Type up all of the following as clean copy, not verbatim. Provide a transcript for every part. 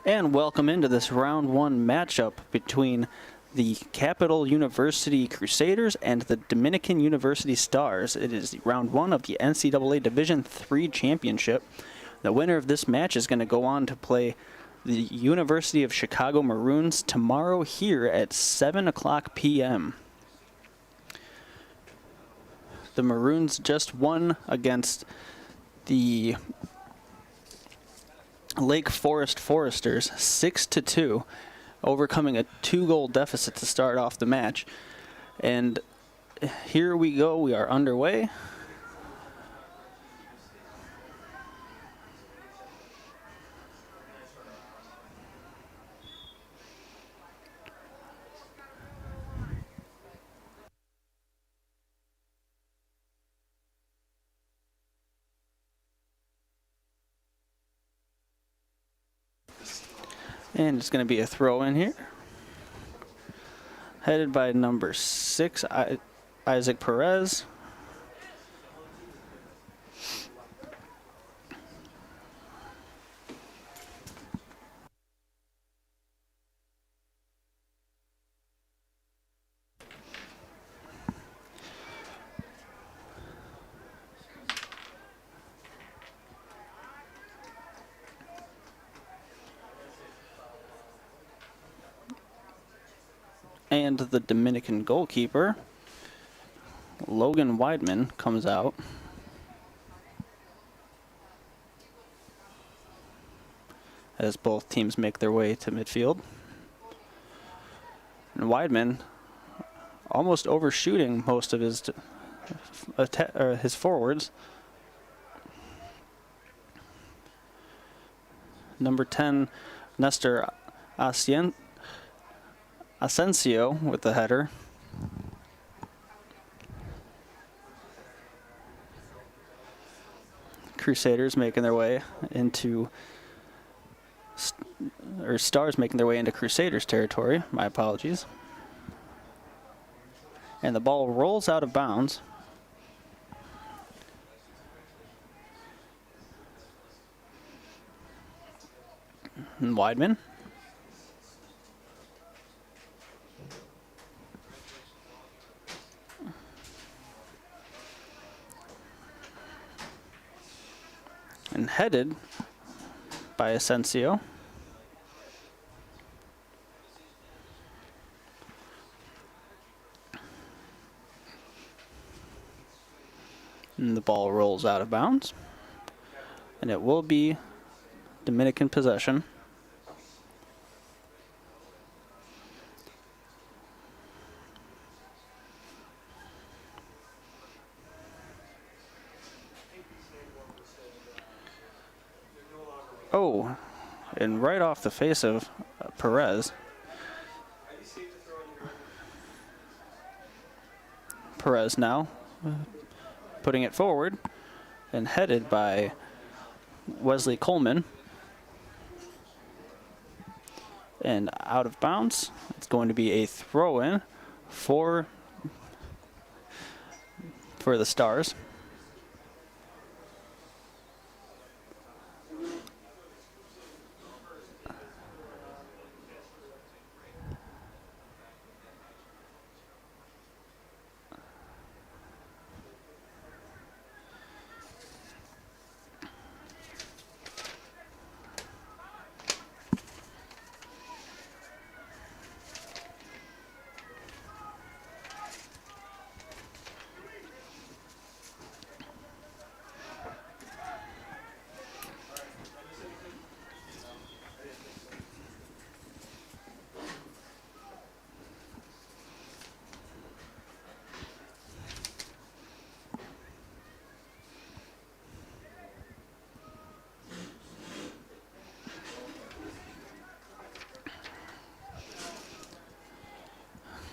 And welcome into this round one matchup between the Capital University Crusaders and the Dominican University Stars. It is round one of the NCAA Division III Championship. The winner of this match is going to go on to play the University of Chicago Maroons tomorrow here at 7 o'clock p.m. The Maroons just won against the Lake Forest Foresters 6-2, overcoming a 2-goal deficit to start off the match. And here we go, we are underway. And it's going to be a throw in here. Headed by number 6, Isaac Perez. And the Dominican goalkeeper, Logan Weidman, comes out. As both teams make their way to midfield. And Weidman almost overshooting most of his forwards. Number 10, Nestor Asensio with the header. Crusaders making their way into, Stars making their way into Crusaders territory. My apologies. And the ball rolls out of bounds. And Weidman. And headed by Asensio. And the ball rolls out of bounds. And it will be Dominican possession. Oh, and right off the face of Perez. Perez now putting it forward and headed by Wesley Coleman. And out of bounds. It's going to be a throw-in for the Stars.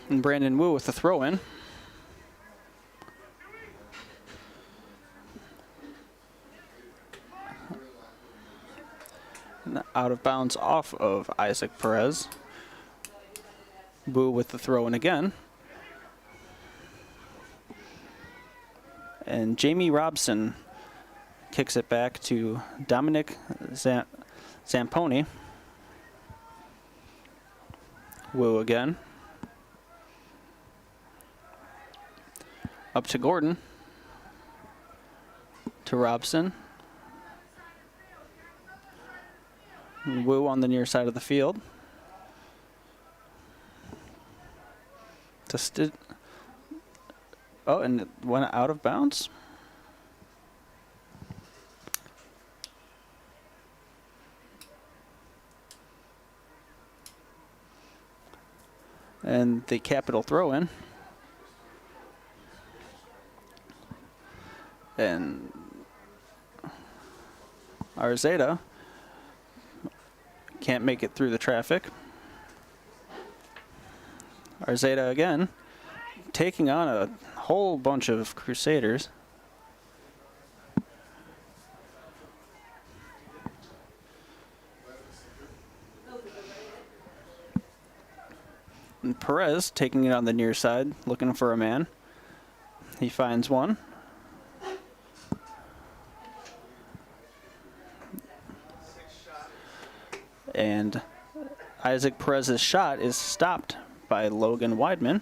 And Brandon Wu with the throw-in. Out of bounds off of Isaac Perez. Wu with the throw-in again. And Jamie Robson kicks it back to Dominic Zamponi. Wu again. Up to Gordon. To Robson. Wu on the near side of the field. Oh, and it went out of bounds. And the Capital throw-in. And Arzeda can't make it through the traffic. Arzeda again, taking on a whole bunch of Crusaders. And Perez taking it on the near side, looking for a man. He finds one. And Isaac Perez's shot is stopped by Logan Weidman.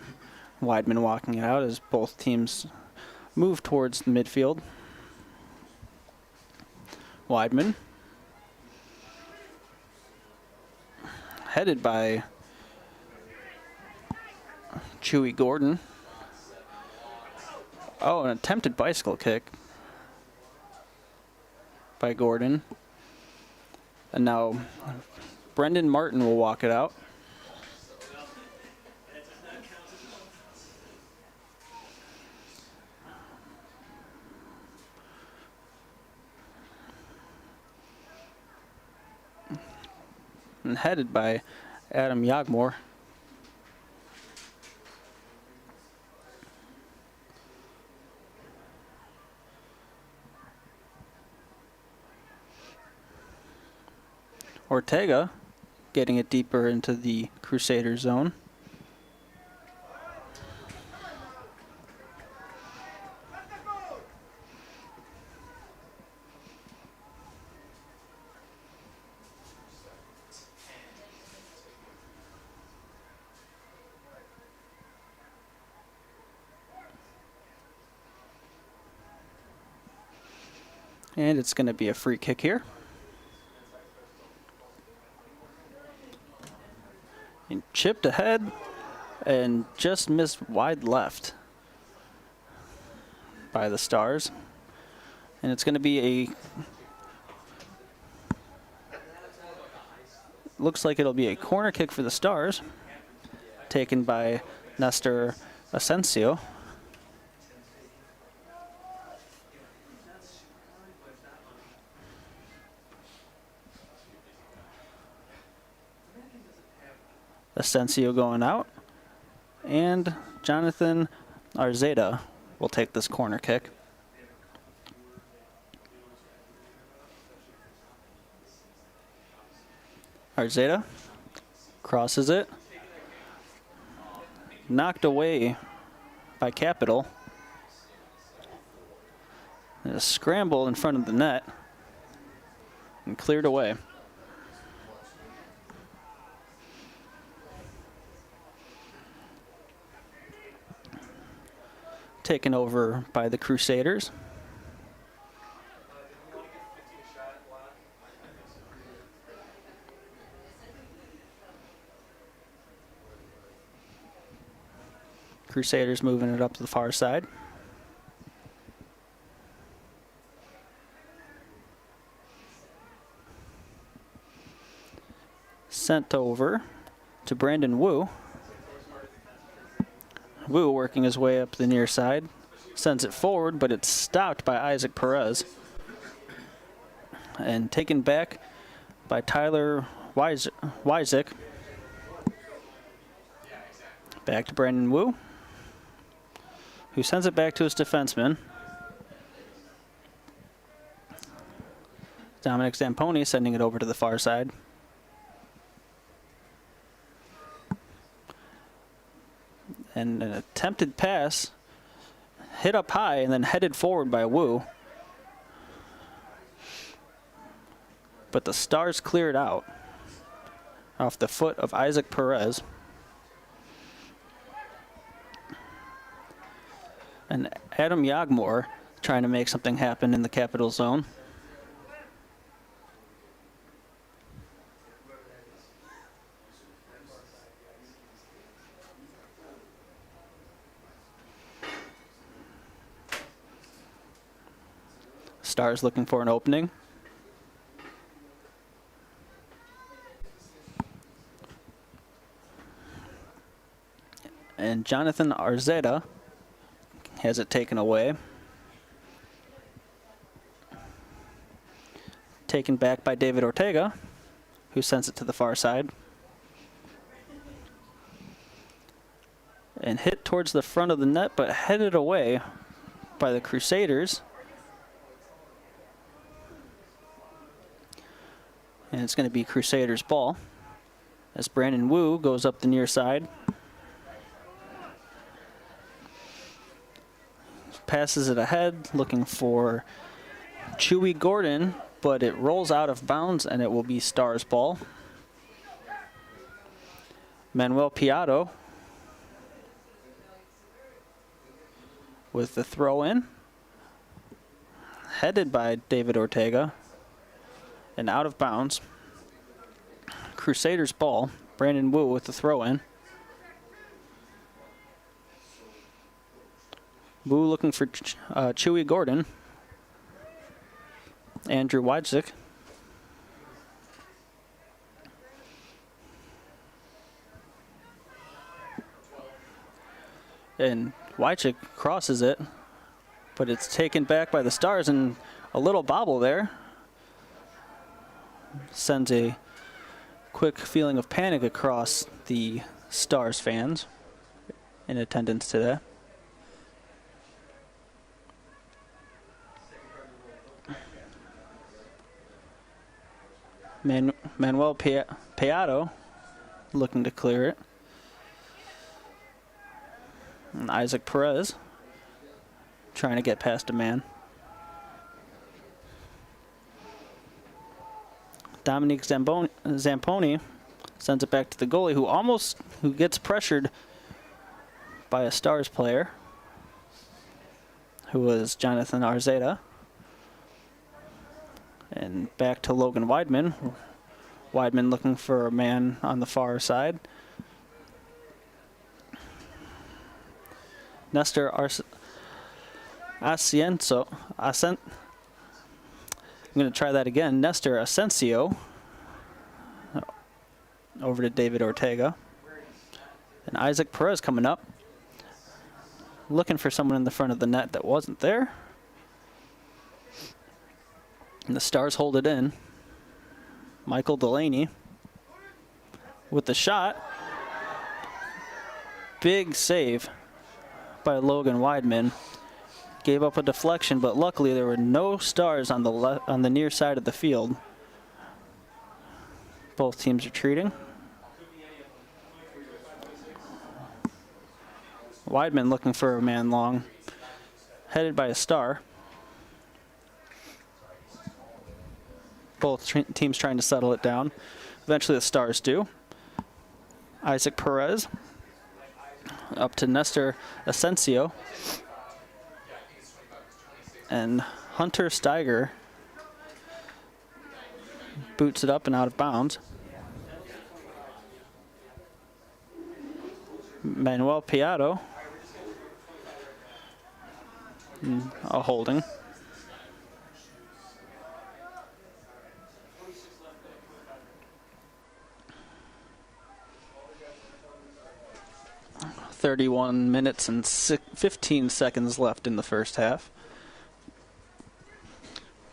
Weidman walking it out as both teams move towards the midfield. Weidman, headed by Chewy Gordon. Oh, an attempted bicycle kick by Gordon. And now Brendan Martin will walk it out. And headed by Adam Yagmore. Ortega getting it deeper into the Crusader zone. And it's going to be a free kick here. And chipped ahead and just missed wide left by the Stars. And it's going to be looks like it'll be a corner kick for the Stars, taken by Nestor Asensio. Asensio going out, and Jonathan Arzeda will take this corner kick. Arzeda crosses it, knocked away by Capital. A scramble in front of the net and cleared away. Taken over by the Crusaders. Crusaders moving it up to the far side. Sent over to Brandon Wu. Wu working his way up the near side. Sends it forward, but it's stopped by Isaac Perez. And taken back by Tyler Wyzik. Back to Brandon Wu, who sends it back to his defenseman. Dominic Zamponi sending it over to the far side. And an attempted pass hit up high and then headed forward by Wu. But the Stars cleared out off the foot of Isaac Perez. And Adam Yagmore trying to make something happen in the Capital Zone. Stars looking for an opening. And Jonathan Arzeta has it taken away. Taken back by David Ortega, who sends it to the far side. And hit towards the front of the net, but headed away by the Crusaders. And it's going to be Crusaders' ball as Brandon Wu goes up the near side. Passes it ahead, looking for Chewy Gordon, but it rolls out of bounds and it will be Stars' ball. Manuel Piatto with the throw in, headed by David Ortega and out of bounds. Crusaders' ball. Brandon Wu with the throw in. Wu looking for Chewy Gordon. Andrew Weidzik. And Weidzik crosses it, but it's taken back by the Stars, and a little bobble there sends a quick feeling of panic across the Stars fans in attendance today. Manuel Piatto looking to clear it. And Isaac Perez trying to get past a man. Dominique Zamponi sends it back to the goalie, who gets pressured by a Stars player, who was Jonathan Arzeta. And back to Logan Weidman. Weidman looking for a man on the far side. Nestor Ascencio. I'm going to try that again. Nestor Ascencio over to David Ortega. And Isaac Perez coming up. Looking for someone in the front of the net that wasn't there. And the Stars hold it in. Michael Delaney with the shot. Big save by Logan Weidman. Gave up a deflection, but luckily there were no Stars on the near side of the field. Both teams retreating. Weidman looking for a man long, headed by a Star. Both teams trying to settle it down. Eventually the Stars do. Isaac Perez up to Nestor Ascencio. And Hunter Steiger boots it up and out of bounds. Manuel Piatto. A holding. .31 minutes and 15 seconds left in the first half.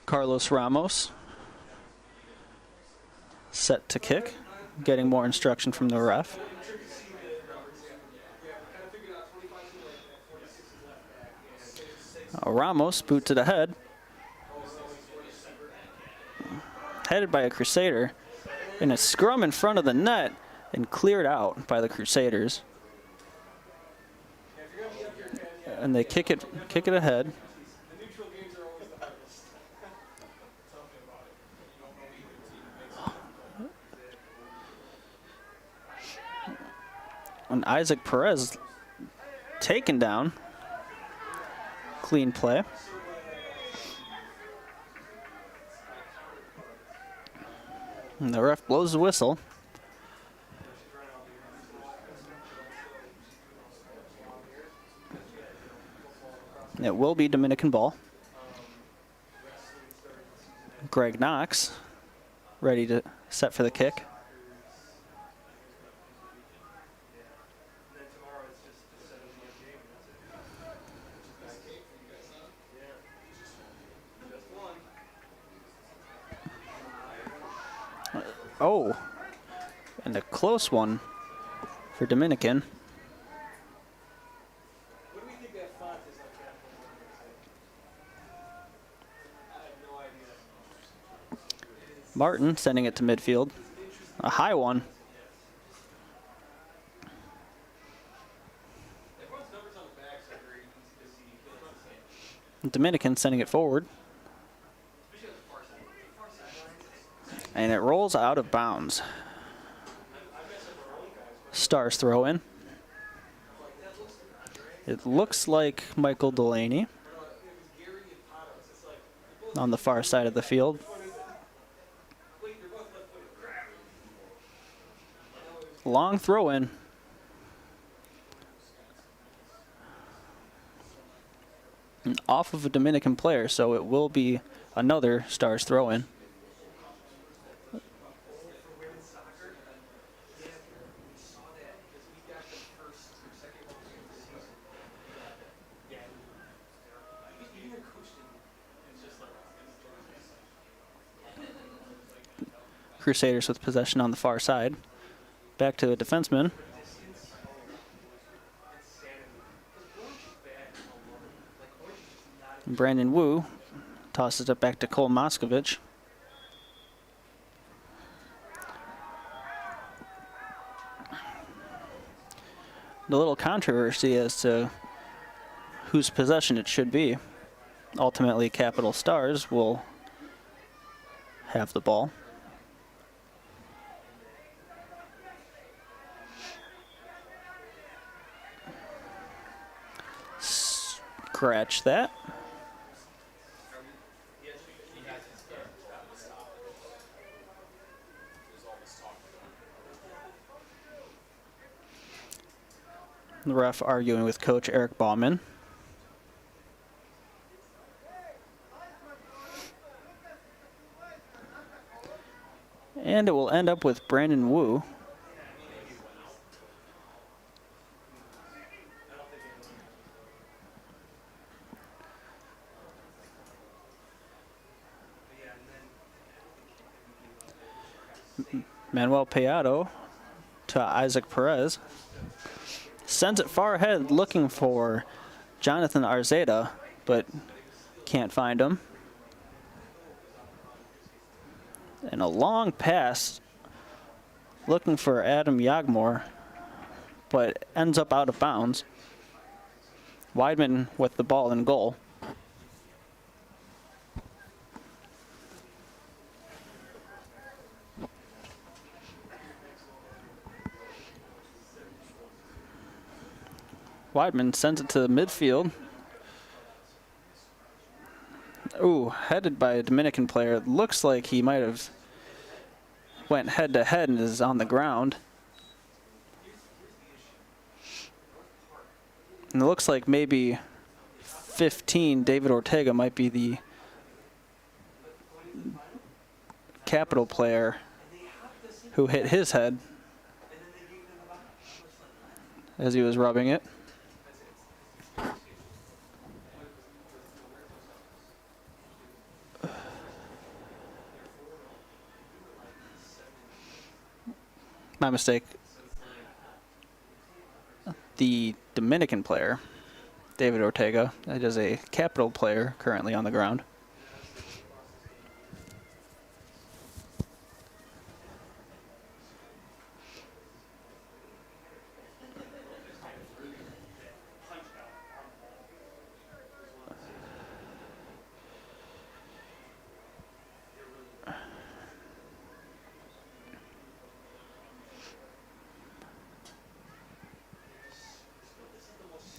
Carlos Ramos set to kick, getting more instruction from the ref. Ramos boots it ahead. Headed by a Crusader in a scrum in front of the net and cleared out by the Crusaders. And they kick it ahead. And Isaac Perez taken down. clean play. And the ref blows the whistle. It will be Dominican ball. Greg Knox ready to set for the kick. Oh, and a close one for Dominican. Martin sending it to midfield. A high one. Dominican sending it forward. And it rolls out of bounds. Stars throw in. It looks like Michael Delaney on the far side of the field. Long throw in. And off of a Dominican player, so it will be another Stars throw in. Crusaders with possession on the far side. Back to a defenseman. Brandon Wu tosses it back to Cole Moscovich. The little controversy as to whose possession it should be. Ultimately, Capital Stars will have the ball. Scratch that. The ref arguing with Coach Eric Baumann. And it will end up with Brandon Wu. Manuel Payado to Isaac Perez. Sends it far ahead looking for Jonathan Arzeda, but can't find him. And a long pass looking for Adam Yagmore, but ends up out of bounds. Weidman with the ball in goal. Weidman sends it to the midfield. Ooh, headed by a Dominican player. It looks like he might have went head to head and is on the ground. And it looks like maybe 15, David Ortega, might be the Capital player who hit his head as he was rubbing it. My mistake. The Dominican player, David Ortega, that is a Capital player currently on the ground.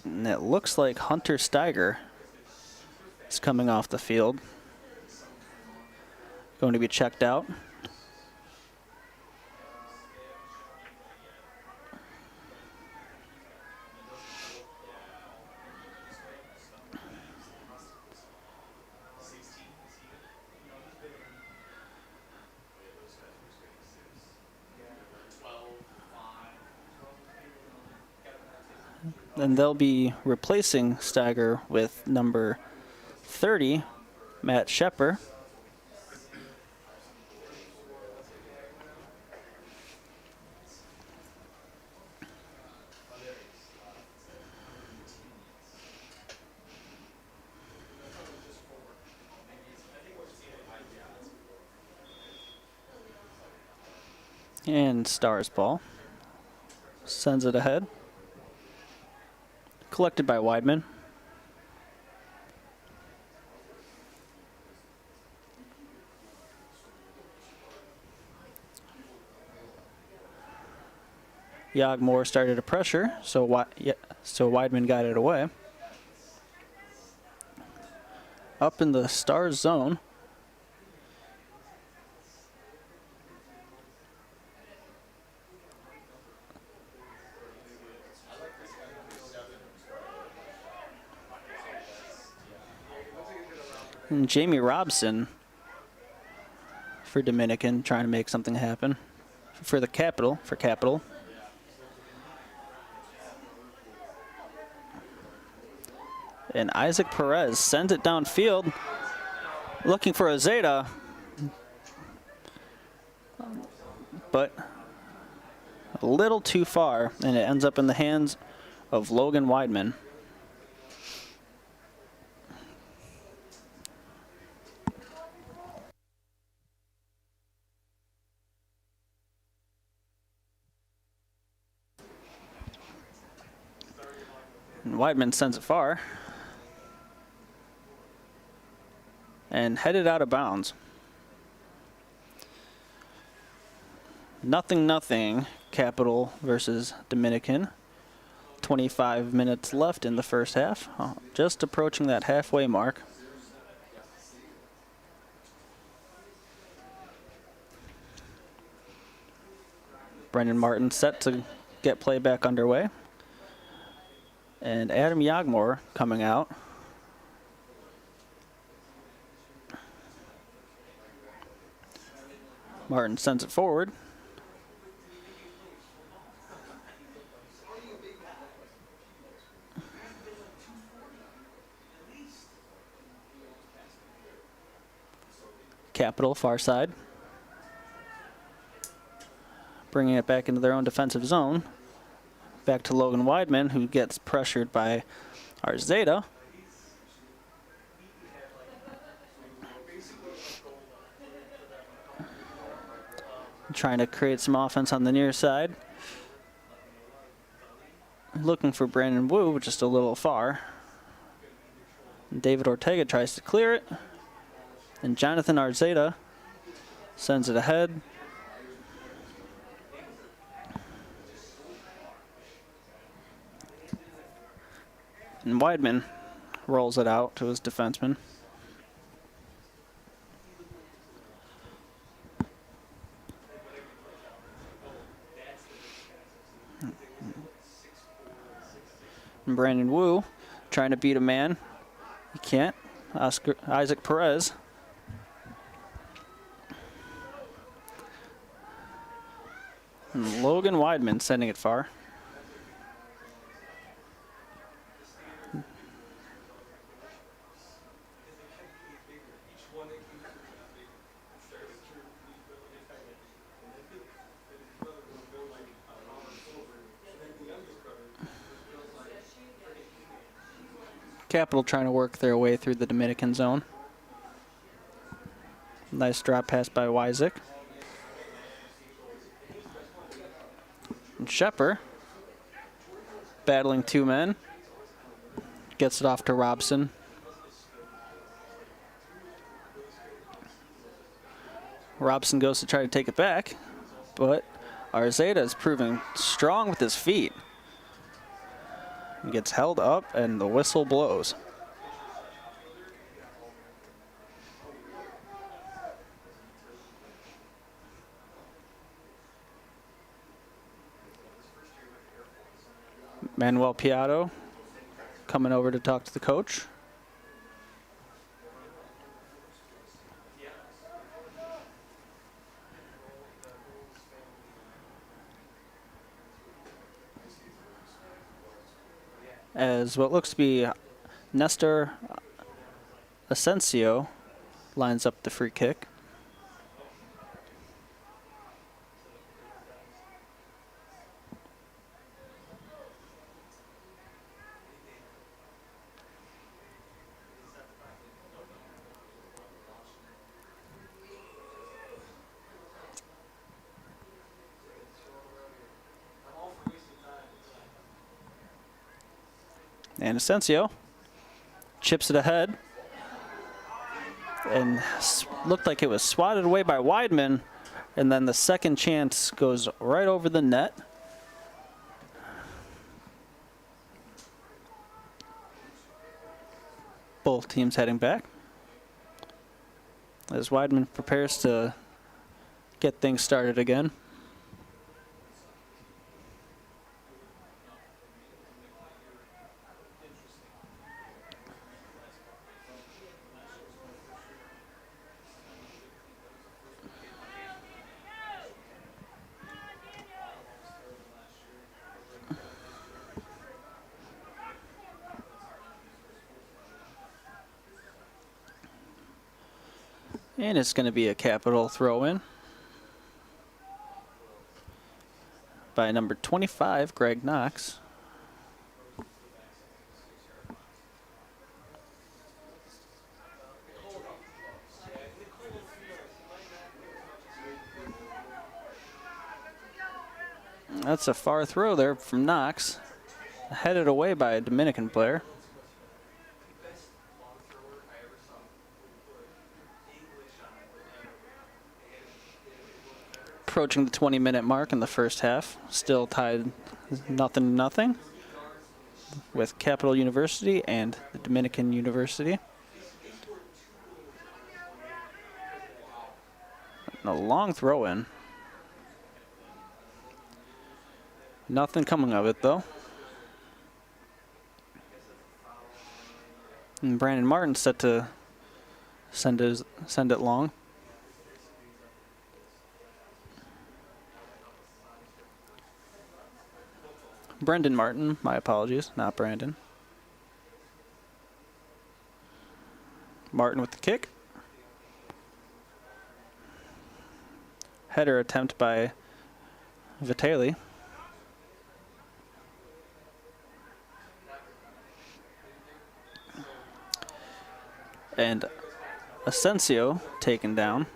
And it looks like Hunter Steiger is coming off the field. Going to be checked out. And they'll be replacing Steiger with number 30, Matt Shepper. And Stars ball. Sends it ahead. Collected by Weidman. Yagmore started a pressure, so Weidman got it away. Up in the Stars zone. And Jamie Robson for Dominican, trying to make something happen for the Capital, And Isaac Perez sends it downfield, looking for a Zeta, but a little too far, and it ends up in the hands of Logan Weidman. And Weidman sends it far and headed out of bounds. 0-0, Capital versus Dominican. 25 minutes left in the first half. Just approaching that halfway mark. Brendan Martin set to get play back underway. And Adam Yagmore coming out. Martin sends it forward. Capital, far side. Bringing it back into their own defensive zone. Back to Logan Weidman, who gets pressured by Arzeta. Trying to create some offense on the near side. Looking for Brandon Wu, just a little far. And David Ortega tries to clear it. And Jonathan Arzeta sends it ahead. And Weidman rolls it out to his defenseman. And Brandon Wu trying to beat a man. He can't. Isaac Perez. And Logan Weidman sending it far. Capital trying to work their way through the Dominican zone. Nice drop pass by Wysick. And Shepper, battling two men, gets it off to Robson. Robson goes to try to take it back, but Arzeta is proving strong with his feet. He gets held up and the whistle blows. Manuel Piatto coming over to talk to the coach. As what looks to be Nestor Asensio lines up the free kick. And Asensio chips it ahead and looked like it was swatted away by Weidman, and then the second chance goes right over the net. Both teams heading back as Weidman prepares to get things started again. And it's going to be a capital throw-in by number 25, Greg Knox. That's a far throw there from Knox, headed away by a Dominican player. Approaching the 20-minute mark in the first half, still tied 0-0 with Capital University and the Dominican University. And a long throw-in. Nothing coming of it though. And Brandon Martin set to send it long. Brendan Martin, my apologies, not Brandon. Martin with the kick. Header attempt by Vitali. And Asensio taken down.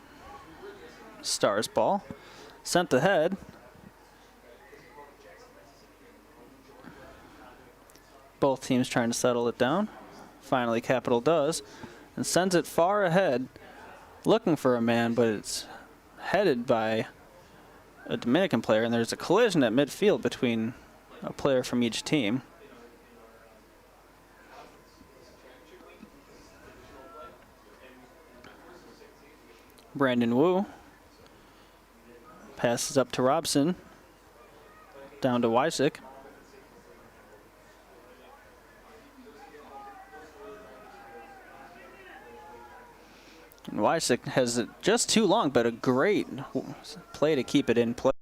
Stars ball. Sent ahead. Both teams trying to settle it down. Finally, Capital does. And sends it far ahead. Looking for a man, but it's headed by a Dominican player. And there's a collision at midfield between a player from each team. Brandon Wu passes up to Robson, down to Wysick. And Wysick has it just too long, but a great play to keep it in play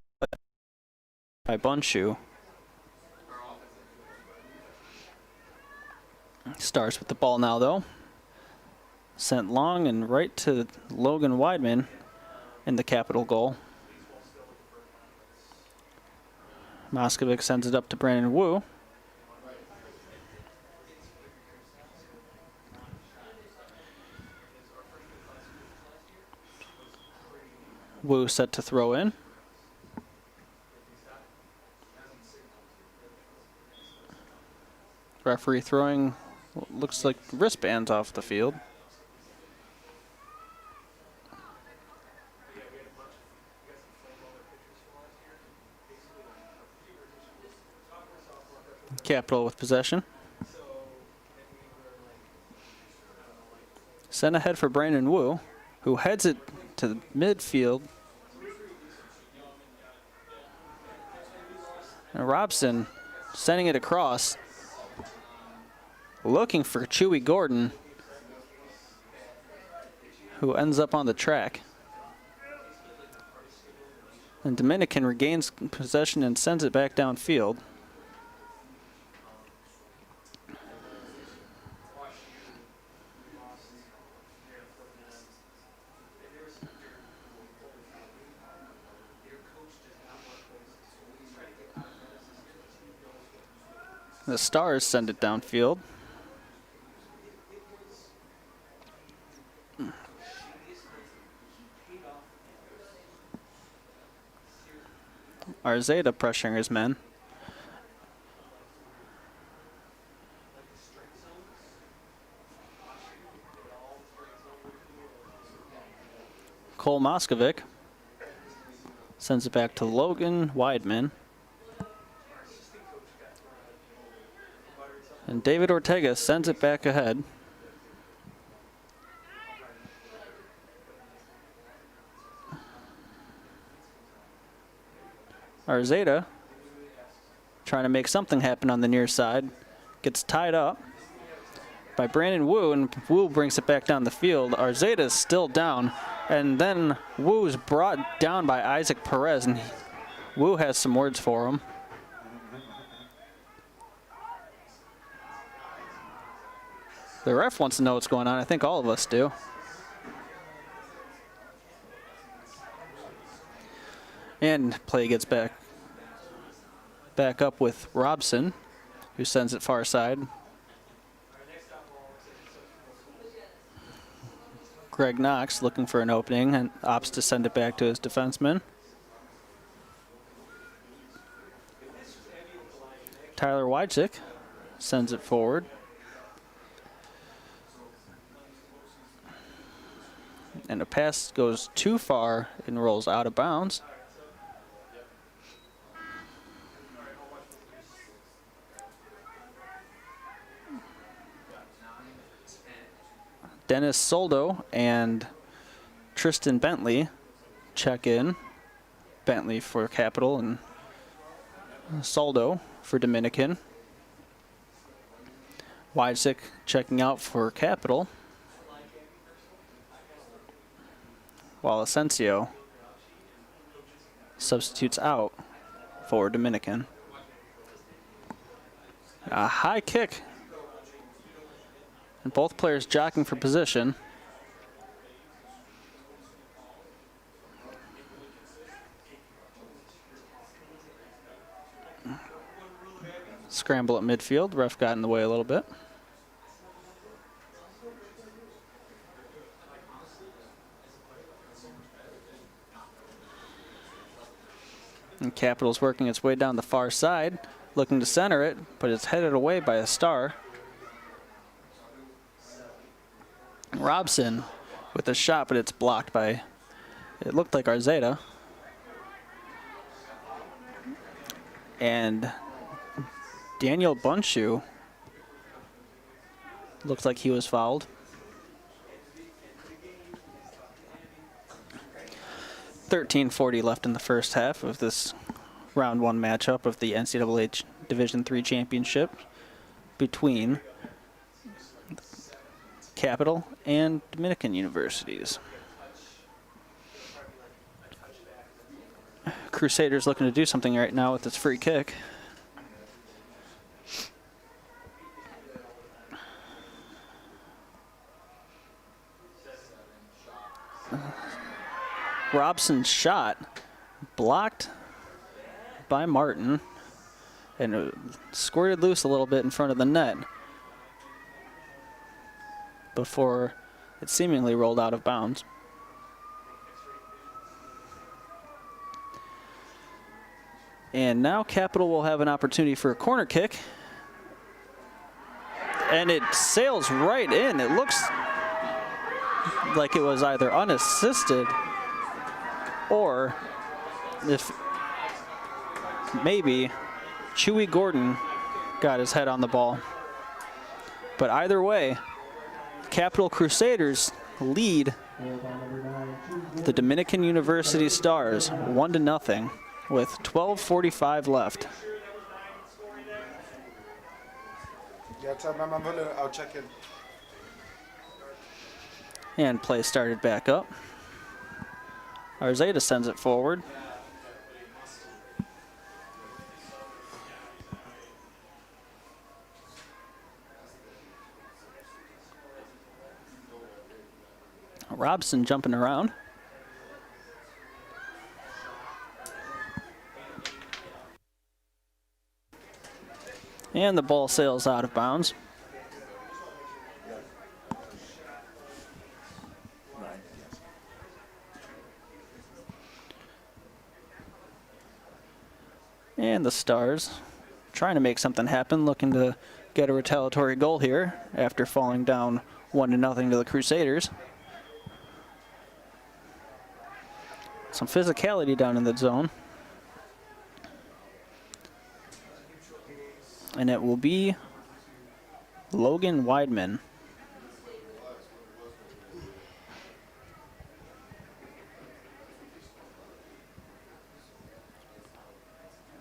by Bunshu. Stars with the ball now, though. Sent long and right to Logan Weidman in the Capital goal. Moskovic sends it up to Brandon Wu. Wu set to throw in. Referee throwing, looks like wristbands off the field. Capital with possession. Sent ahead for Brandon Wu, who heads it to the midfield. And Robson sending it across, looking for Chewy Gordon, who ends up on the track. And Dominican regains possession and sends it back downfield. The Stars send it downfield. Arzeda pressuring his men. Cole Moskovic sends it back to Logan Weidman. And David Ortega sends it back ahead. Arzeda trying to make something happen on the near side. Gets tied up by Brandon Wu, and Wu brings it back down the field. Arzeda is still down, and then Wu's brought down by Isaac Perez, and Wu has some words for him. The ref wants to know what's going on. I think all of us do. And play gets back up with Robson, who sends it far side. Greg Knox looking for an opening and opts to send it back to his defenseman. Tyler Weidzik sends it forward. And a pass goes too far and rolls out of bounds. Dennis Soldo and Tristan Bentley check in. Bentley for Capital and Soldo for Dominican. Weidzik checking out for Capital, while Asensio substitutes out for Dominican. A high kick. And both players jockeying for position. Scramble at midfield. Ref got in the way a little bit. And Capital's working its way down the far side, looking to center it, but it's headed away by a Star. Robson with a shot, but it's blocked by, it looked like Arzeda. And Daniel Bunchu looks like he was fouled. 13:40 left in the first half of this round one matchup of the NCAA Division III Championship between Capital and Dominican universities. Crusaders looking to do something right now with this free kick. Robson's shot blocked by Martin and it squirted loose a little bit in front of the net before it seemingly rolled out of bounds. And now Capital will have an opportunity for a corner kick. And it sails right in. It looks like it was either unassisted or if maybe Chewy Gordon got his head on the ball. But either way, Capital Crusaders lead the Dominican University Stars 1-0 with 12:45 left. Yeah, tell Mama I'll check in. And play started back up. Arzeda sends it forward. Robson jumping around. And the ball sails out of bounds. And the Stars trying to make something happen, looking to get a retaliatory goal here after falling down 1-0 to the Crusaders. Some physicality down in the zone. And it will be Logan Weidman.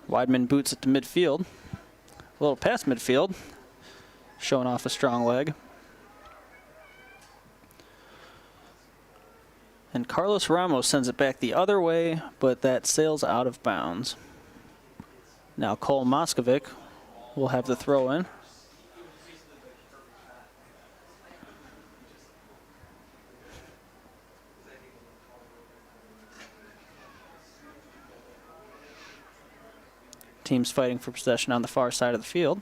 Weidman boots it to midfield. A little past midfield, showing off a strong leg. And Carlos Ramos sends it back the other way, but that sails out of bounds. Now Cole Moskovic will have the throw in. Teams fighting for possession on the far side of the field.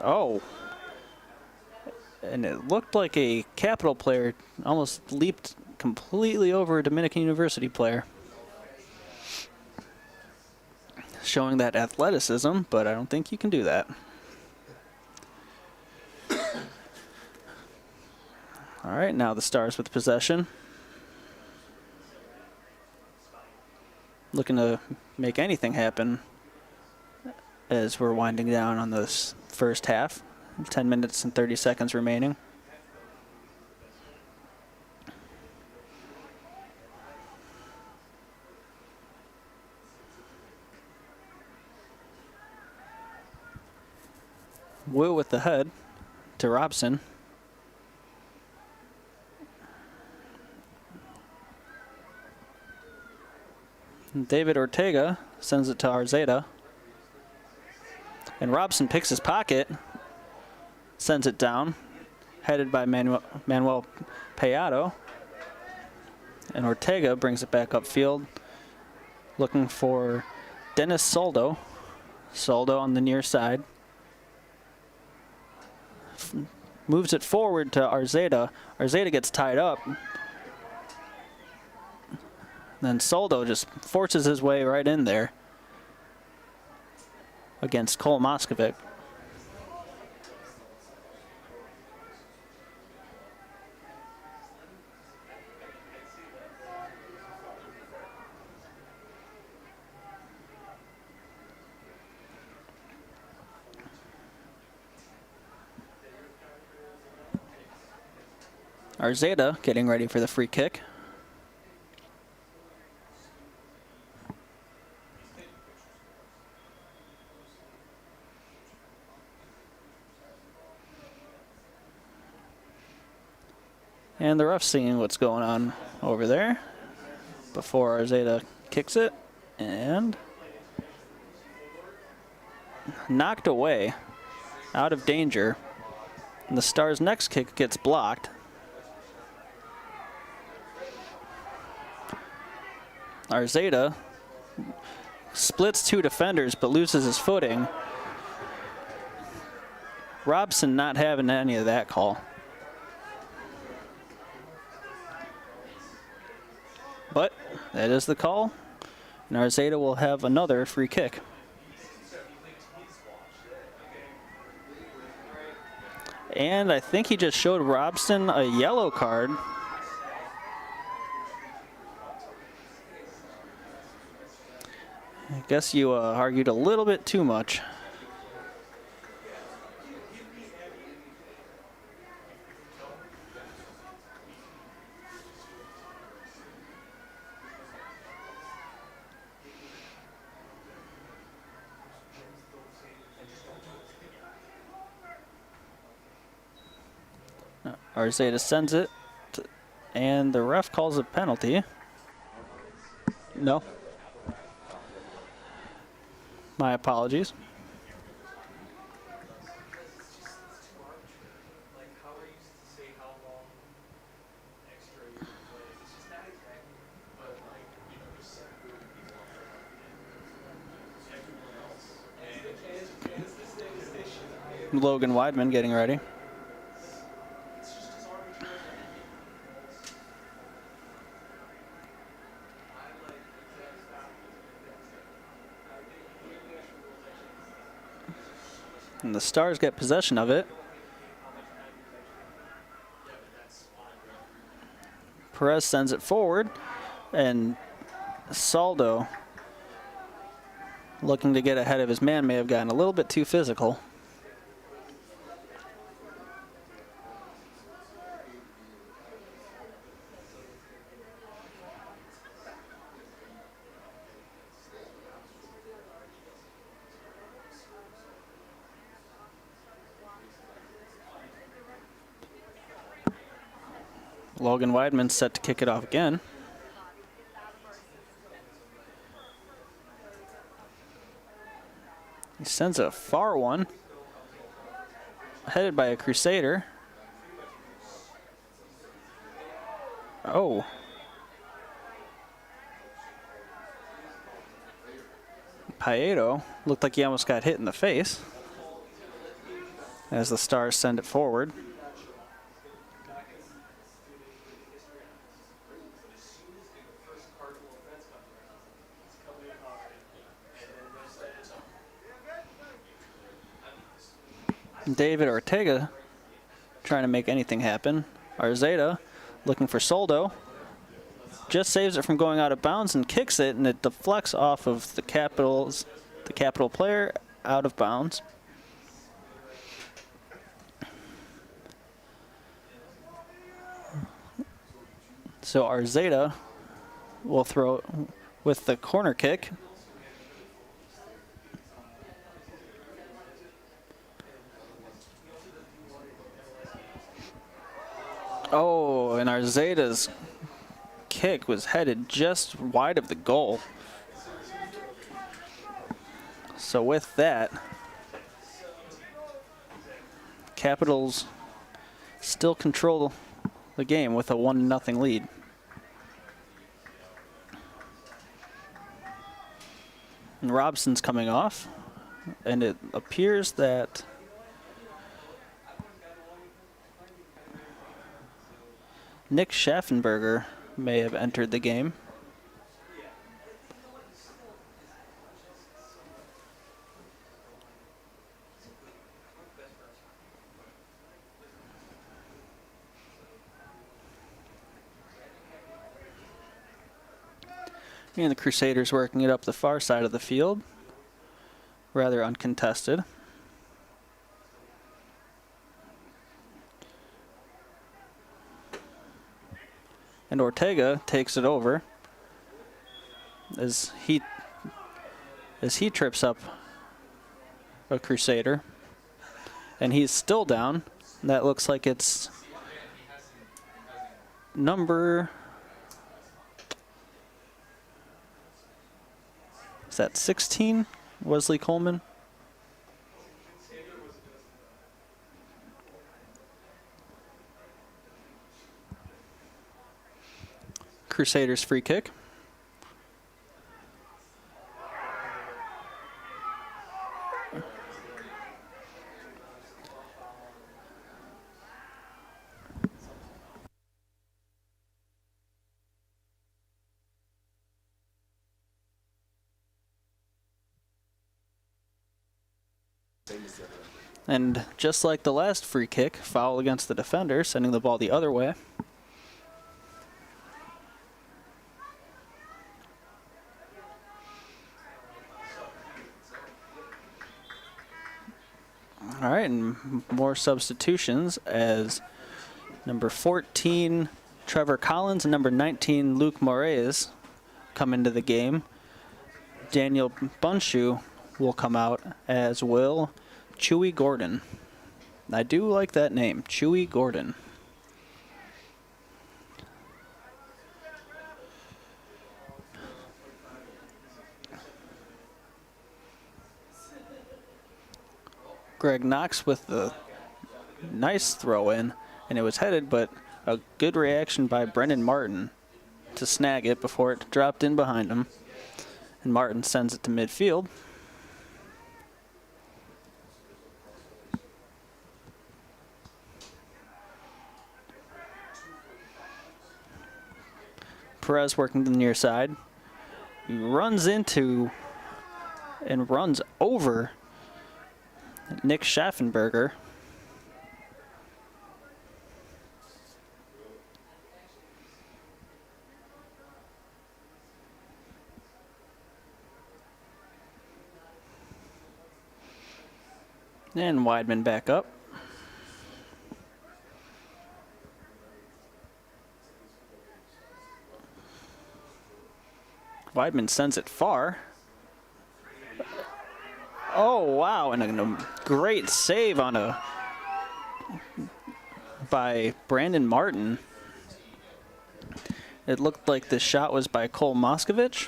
Oh. And it looked like a Capital player almost leaped completely over a Dominican University player. Showing that athleticism, but I don't think you can do that. All right, now the Stars with possession. Looking to make anything happen as we're winding down on this first half. 10 minutes and 30 seconds remaining. Wu with the head to Robson. David Ortega sends it to Arzeda. And Robson picks his pocket, sends it down, headed by Manuel Payado. And Ortega brings it back upfield, looking for Dennis Soldo. Soldo on the near side. Moves it forward to Arzeda. Arzeda gets tied up. Then Soldo just forces his way right in there against Cole Moskovic. Arzeda getting ready for the free kick. And the ref's seeing what's going on over there before Arzeda kicks it. And knocked away, out of danger. And the Stars' next kick gets blocked. Arzeda splits two defenders but loses his footing. Robson not having any of that call. But that is the call, and Arzeda will have another free kick. And I think he just showed Robson a yellow card. I guess you argued a little bit too much. Arzeta sends it, and the ref calls a penalty. No. My apologies. Logan Weidman getting ready. And the Stars get possession of it. Perez sends it forward, and Saldo, looking to get ahead of his man, may have gotten a little bit too physical. Logan Weidman set to kick it off again. He sends a far one, headed by a Crusader. Oh. Paedo looked like he almost got hit in the face as the Stars send it forward. David Ortega trying to make anything happen. Arzeta looking for Soldo. Just saves it from going out of bounds and kicks it, and it deflects off of the Capital player out of bounds. So Arzeta will throw it with the corner kick. Oh, and Arzeta's kick was headed just wide of the goal. So with that, Capitals still control the game with a 1-0 lead. And Robson's coming off, and it appears that Nick Schaffenberger may have entered the game. And the Crusaders working it up the far side of the field. Rather uncontested. And Ortega takes it over as he trips up a Crusader. And he's still down. That looks like it's number... Is that 16? Wesley Coleman? Crusaders free kick. And just like the last free kick, foul against the defender, sending the ball the other way. All right, and more substitutions as number 14, Trevor Collins, and number 19, Luke Moraes come into the game. Daniel Bunshu will come out, as will Chewy Gordon. I do like that name, Chewy Gordon. Greg Knox with the nice throw in, and it was headed, but a good reaction by Brendan Martin to snag it before it dropped in behind him. And Martin sends it to midfield. Perez working to the near side. He runs into and runs over Nick Schaffenberger. And Weidman back up. Weidman sends it far. Oh, wow, and a great save on by Brandon Martin. It looked like the shot was by Cole Moscovich.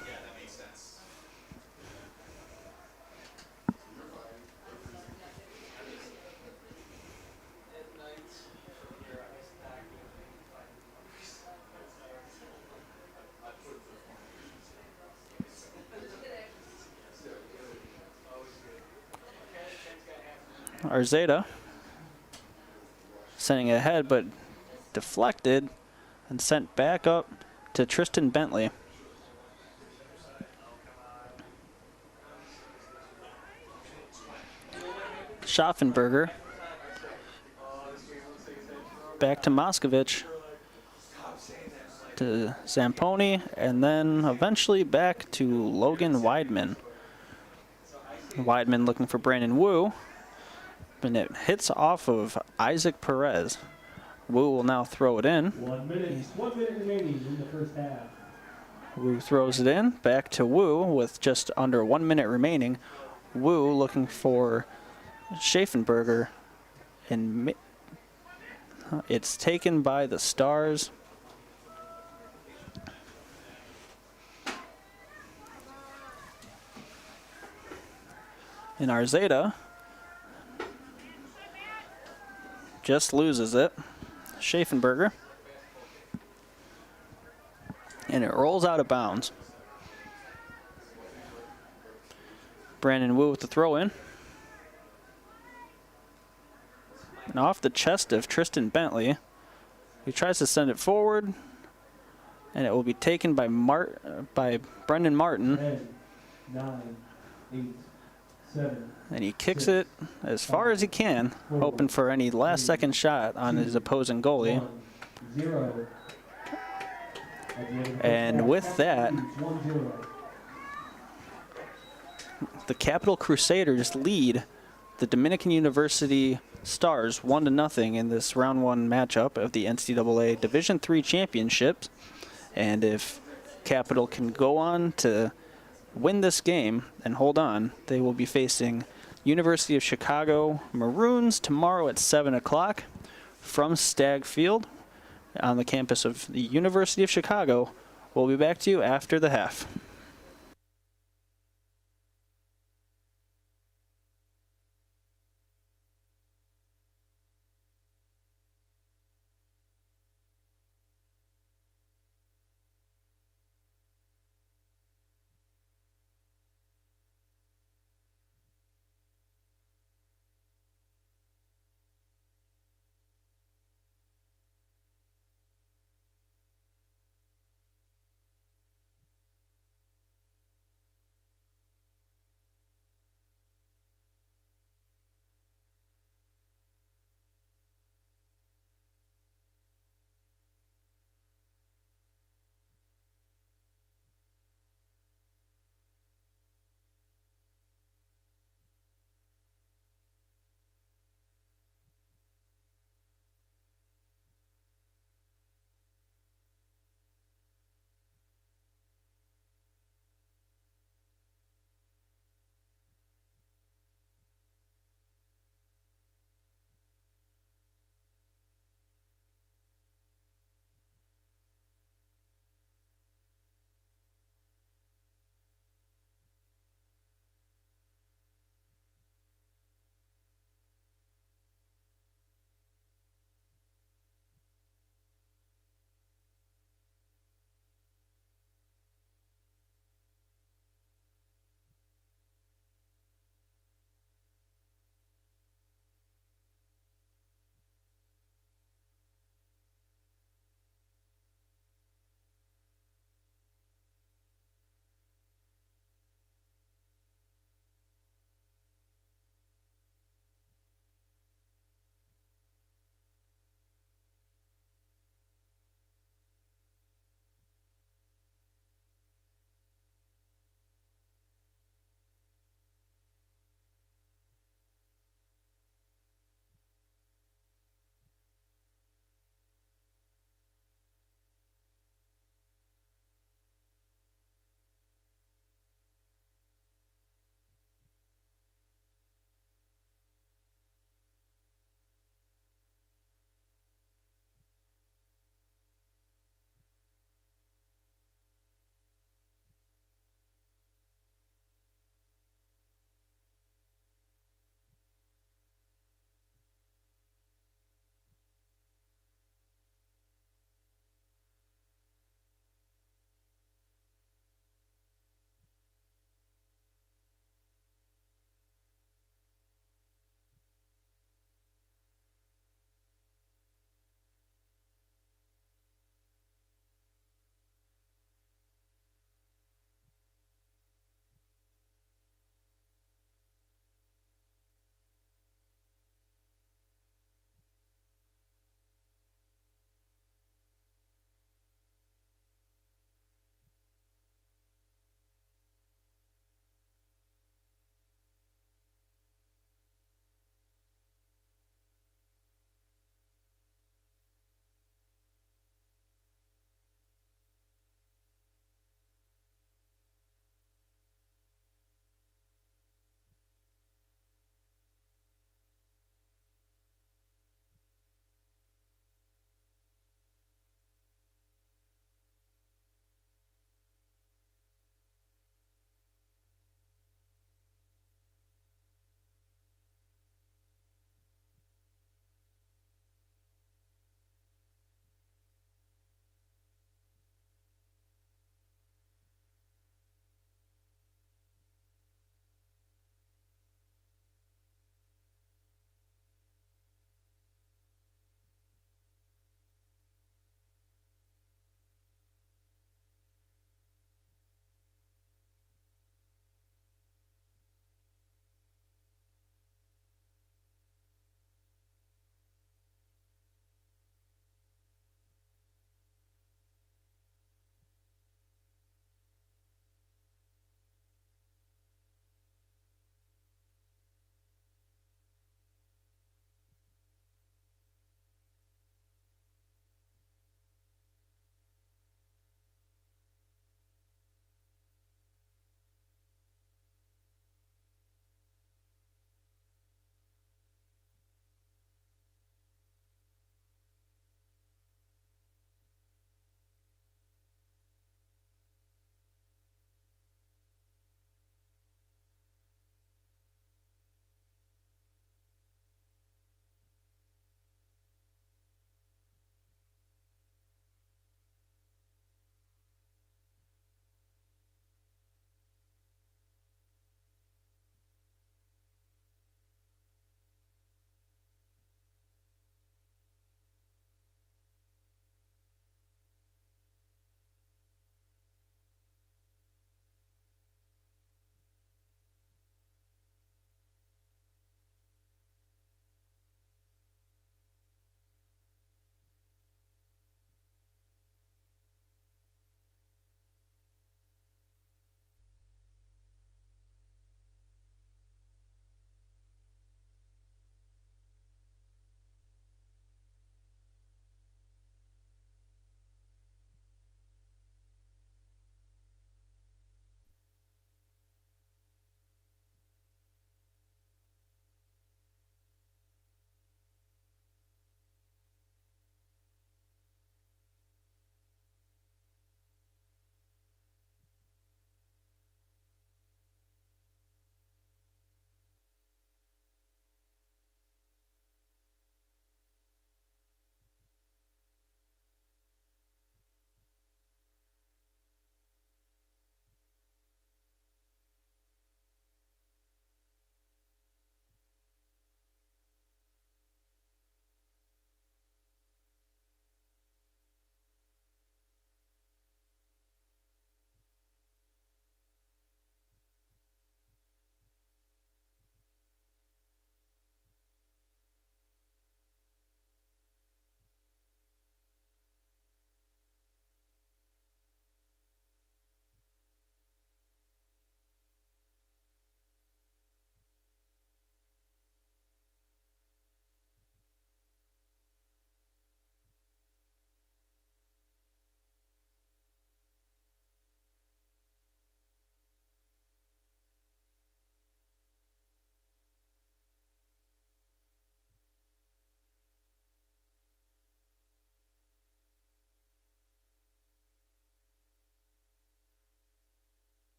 Arzeda sending it ahead, but deflected and sent back up to Tristan Bentley. Schaffenberger back to Moscovich, to Zamponi, and then eventually back to Logan Weidman. Weidman looking for Brandon Wu, and it hits off of Isaac Perez. Wu will now throw it in. 1 minute remaining in the first half. Wu throws it in, back to Wu with just under 1 minute remaining. Wu looking for Schaffenberger, and it's taken by the Stars. And Arzeda just loses it. Schaffenberger. And it rolls out of bounds. Brandon Wu with the throw in. And off the chest of Tristan Bentley. He tries to send it forward. And it will be taken by Brendan Martin. 10, 9, 8, 7. And he kicks it as far as he can, hoping for any last second shot on his opposing goalie. 1, 0. And with that, 1-0. the Capital Crusaders lead the Dominican University Stars 1-0 in this round one matchup of the NCAA Division III Championships. And if Capital can go on to win this game and hold on, they will be facing University of Chicago Maroons tomorrow at 7 o'clock from Stagg Field on the campus of the University of Chicago. We'll be back to you after the half.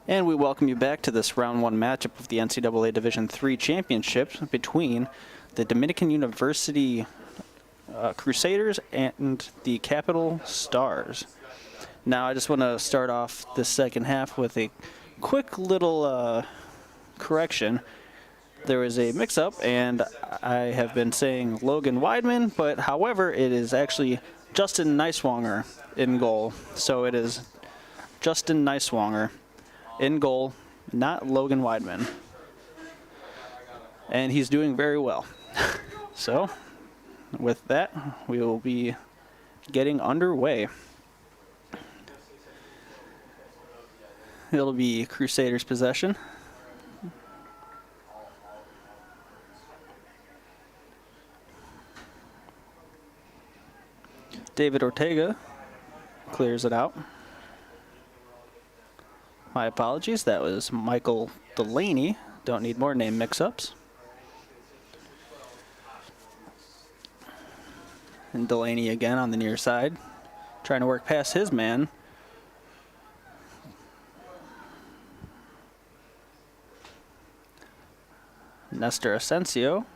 And we welcome you back to this round one matchup of the NCAA Division III Championship between the Dominican University Crusaders and the Capital Stars. Now I just want to start off the second half with a quick little correction. There was a mix-up, and I have been saying Logan Weidman, but however, it is actually Justin Neiswanger in goal. So it is Justin Neiswanger in goal, not Logan Weidman. And he's doing very well. So, with that, we will be getting underway. It'll be Crusaders' possession. David Ortega clears it out. My apologies, that was Michael Delaney. Don't need more name mix-ups. And Delaney again on the near side, trying to work past his man. Nestor Asensio.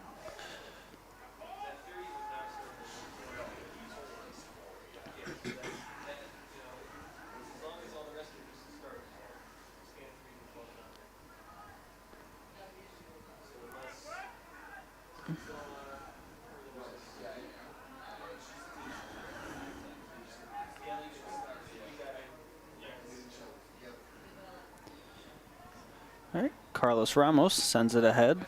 All right, Carlos Ramos sends it ahead.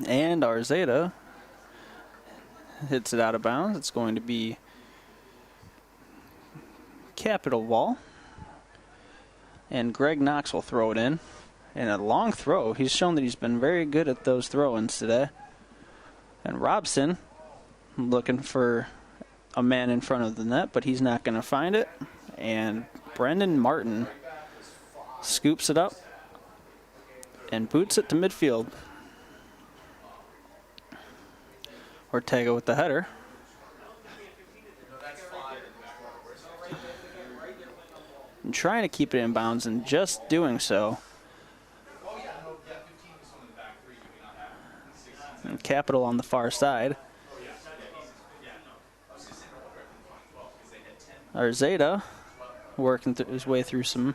And Arzeta hits it out of bounds. It's going to be Capital Wall. And Greg Knox will throw it in. And a long throw. He's shown that he's been very good at those throw-ins today. And Robson looking for a man in front of the net, but he's not going to find it. And Brendan Martin scoops it up and boots it to midfield. Ortega with the header. And trying to keep it in bounds, and just doing so. And Capital on the far side. Arzeta working his way through some.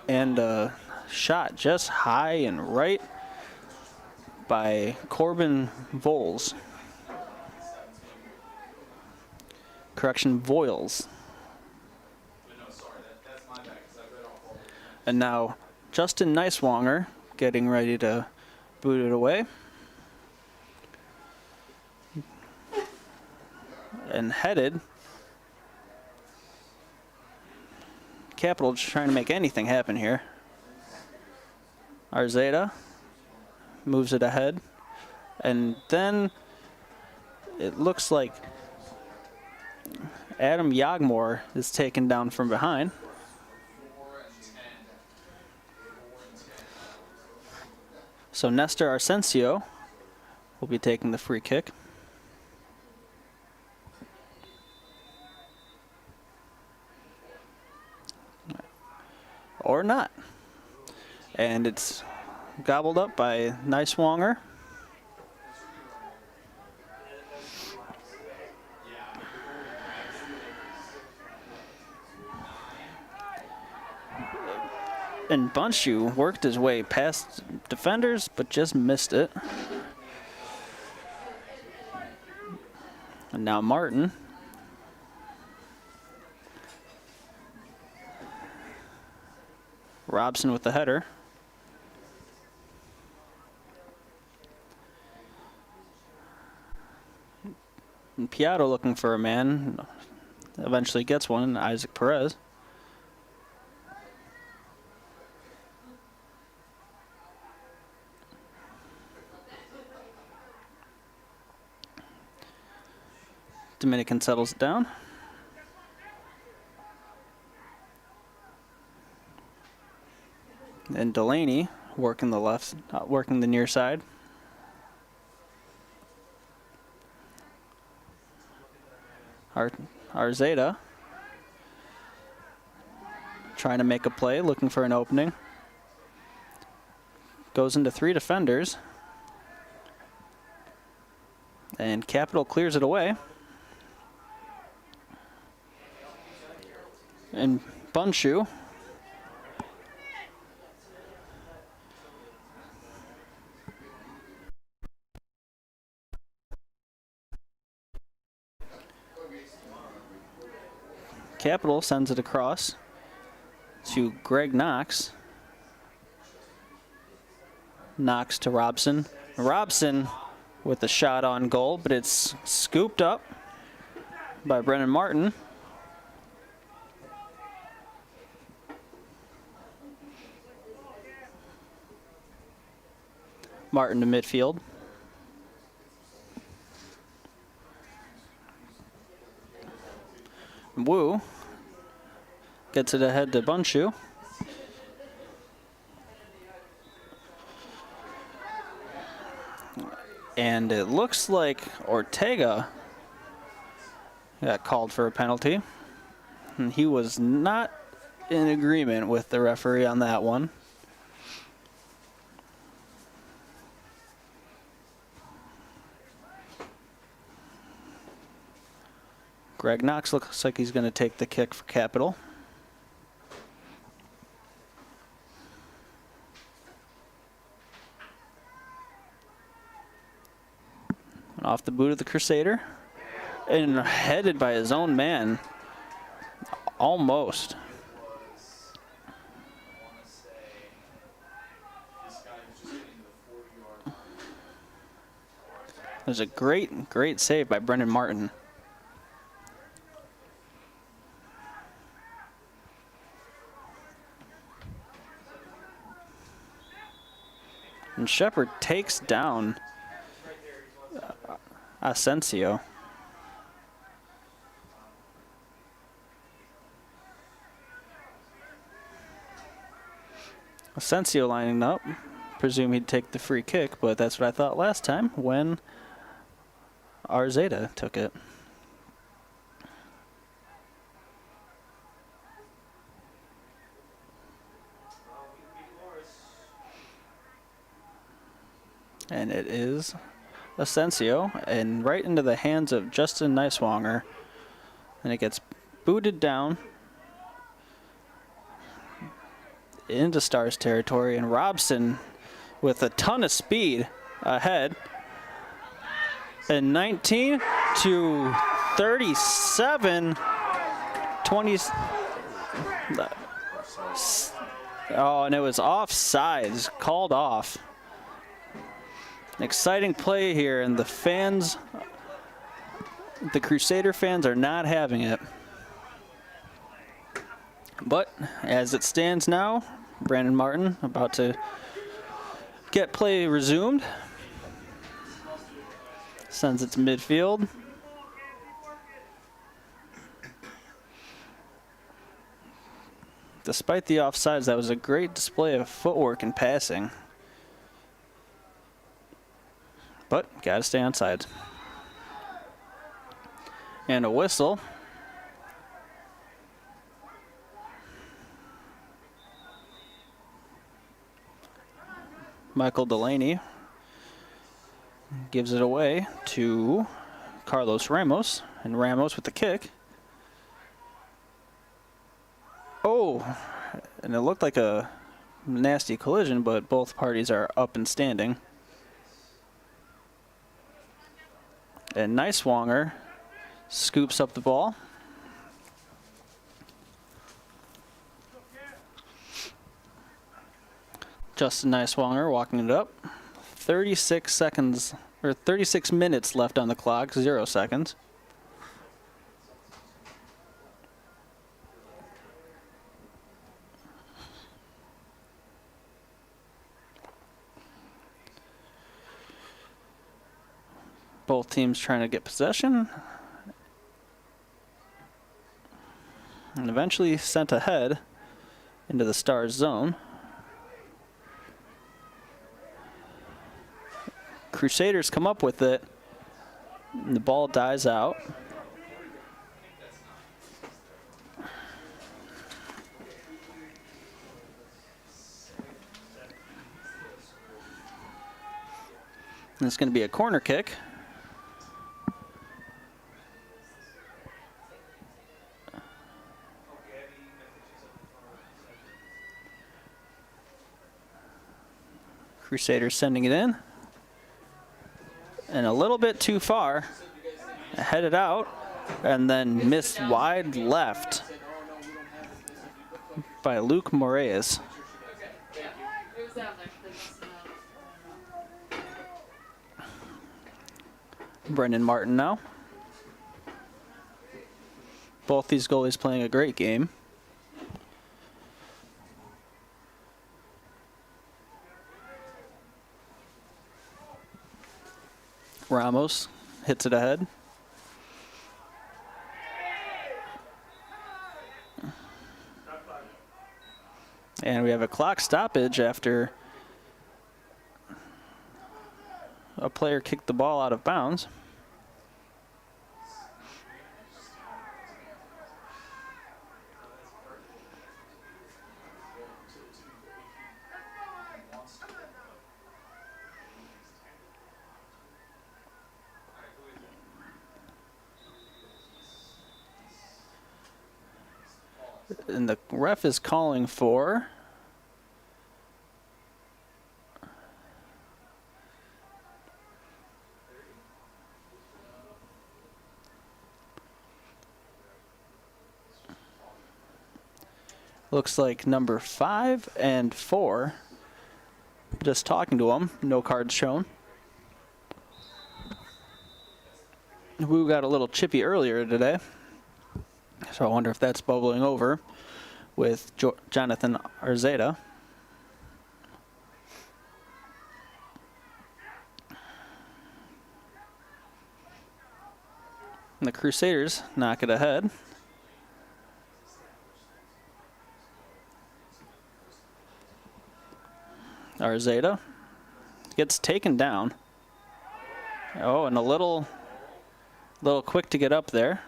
And a shot just high and right by Corbin Voles. Correction, Voiles. And now Justin Neiswanger getting ready to boot it away. And headed. Capital just trying to make anything happen here. Arzeta moves it ahead, and then it looks like Adam Yagmore is taken down from behind. So Nestor Asensio will be taking the free kick. Or not. And it's gobbled up by Neiswanger. And Bunchu worked his way past defenders, but just missed it. And now Martin. Robson with the header. And Piatto looking for a man. Eventually gets one, Isaac Perez. Dominican settles it down. And Delaney working working the near side. Arzeda trying to make a play, looking for an opening. Goes into 3 defenders. And Capital clears it away. And Bunshu Capital sends it across to Greg Knox. Knox to Robson. Robson with a shot on goal, but it's scooped up by Brennan Martin. Martin to midfield. Wu gets it ahead to Bunshu. And it looks like Ortega got called for a penalty. And he was not in agreement with the referee on that one. Greg Knox looks like he's going to take the kick for Capital. Off the boot of the Crusader. And headed by his own man. Almost. There's a great save by Brendan Martin. And Shepard takes down Asensio. Asensio lining up. Presume he'd take the free kick, but that's what I thought last time when Arzeda took it. And it is Asensio, and right into the hands of Justin Neiswanger. And it gets booted down into Stars territory, and Robson with a ton of speed ahead. And 19 to 37, 20. Oh, and it was offsides, called off. An exciting play here, and the fans, the Crusader fans, are not having it. But as it stands now, Brandon Martin about to get play resumed. Sends it to midfield. Despite the offsides, that was a great display of footwork and passing. But got to stay on sides. And a whistle. Michael Delaney gives it away to Carlos Ramos, and Ramos with the kick. Oh, and it looked like a nasty collision, but both parties are up and standing. And Neiswanger scoops up the ball. Justin Neiswanger walking it up. 36 seconds, or 36 minutes left on the clock, 0 seconds. Both teams trying to get possession. And eventually sent ahead into the Stars zone. Crusaders come up with it, and the ball dies out. And it's going to be a corner kick. Crusaders sending it in. And a little bit too far. Headed out. And then missed wide left by Luke Moraes. Brendan Martin now. Both these goalies playing a great game. Ramos hits it ahead. And we have a clock stoppage after a player kicked the ball out of bounds. And the ref is calling for looks like number 5 and 4. Just talking to him, no cards shown. We got a little chippy earlier today, so I wonder if that's bubbling over with Jonathan Arzeda. And the Crusaders knock it ahead. Arzeda gets taken down. Oh, and a little quick to get up there.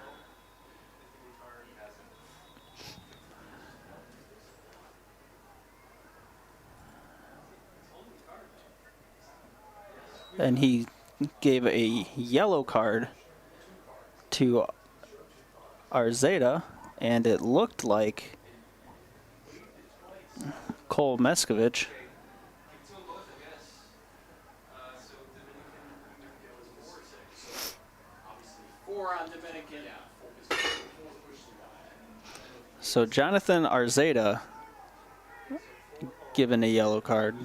And he gave a yellow card to Arzeda, and it looked like Cole Meskovich. So Jonathan Arzeda given a yellow card.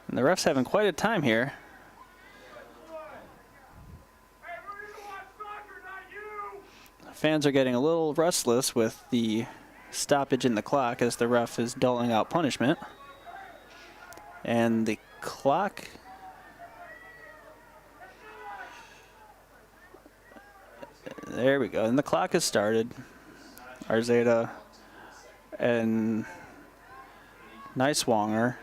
And the ref's having quite a time here. Fans are getting a little restless with the stoppage in the clock as the ref is doling out punishment. And the clock there we go. And the clock has started. Arzeda and nice Wonger.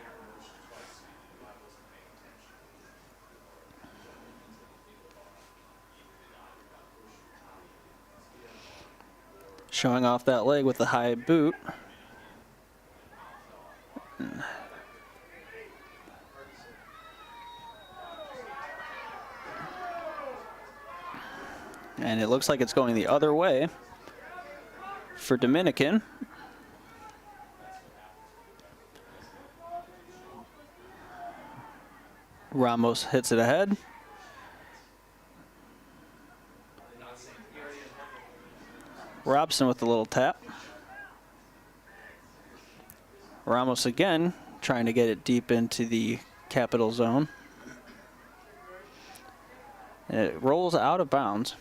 Showing off that leg with the high boot. And it looks like it's going the other way for Dominican. Ramos hits it ahead. Robson with a little tap. Ramos again trying to get it deep into the capital zone. And it rolls out of bounds.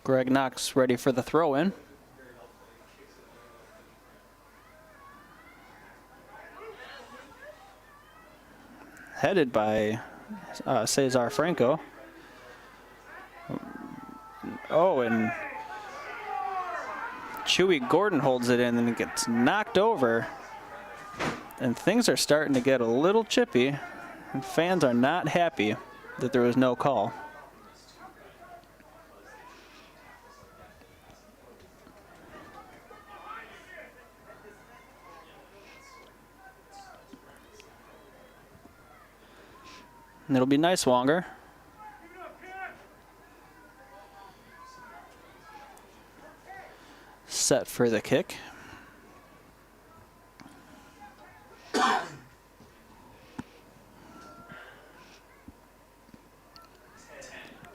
Greg Knox ready for the throw-in. headed by Cesar Franco. Oh, and Chewy Gordon holds it in and it gets knocked over. And things are starting to get a little chippy. And fans are not happy that there was no call. And it'll be Nicewanger. Set for the kick.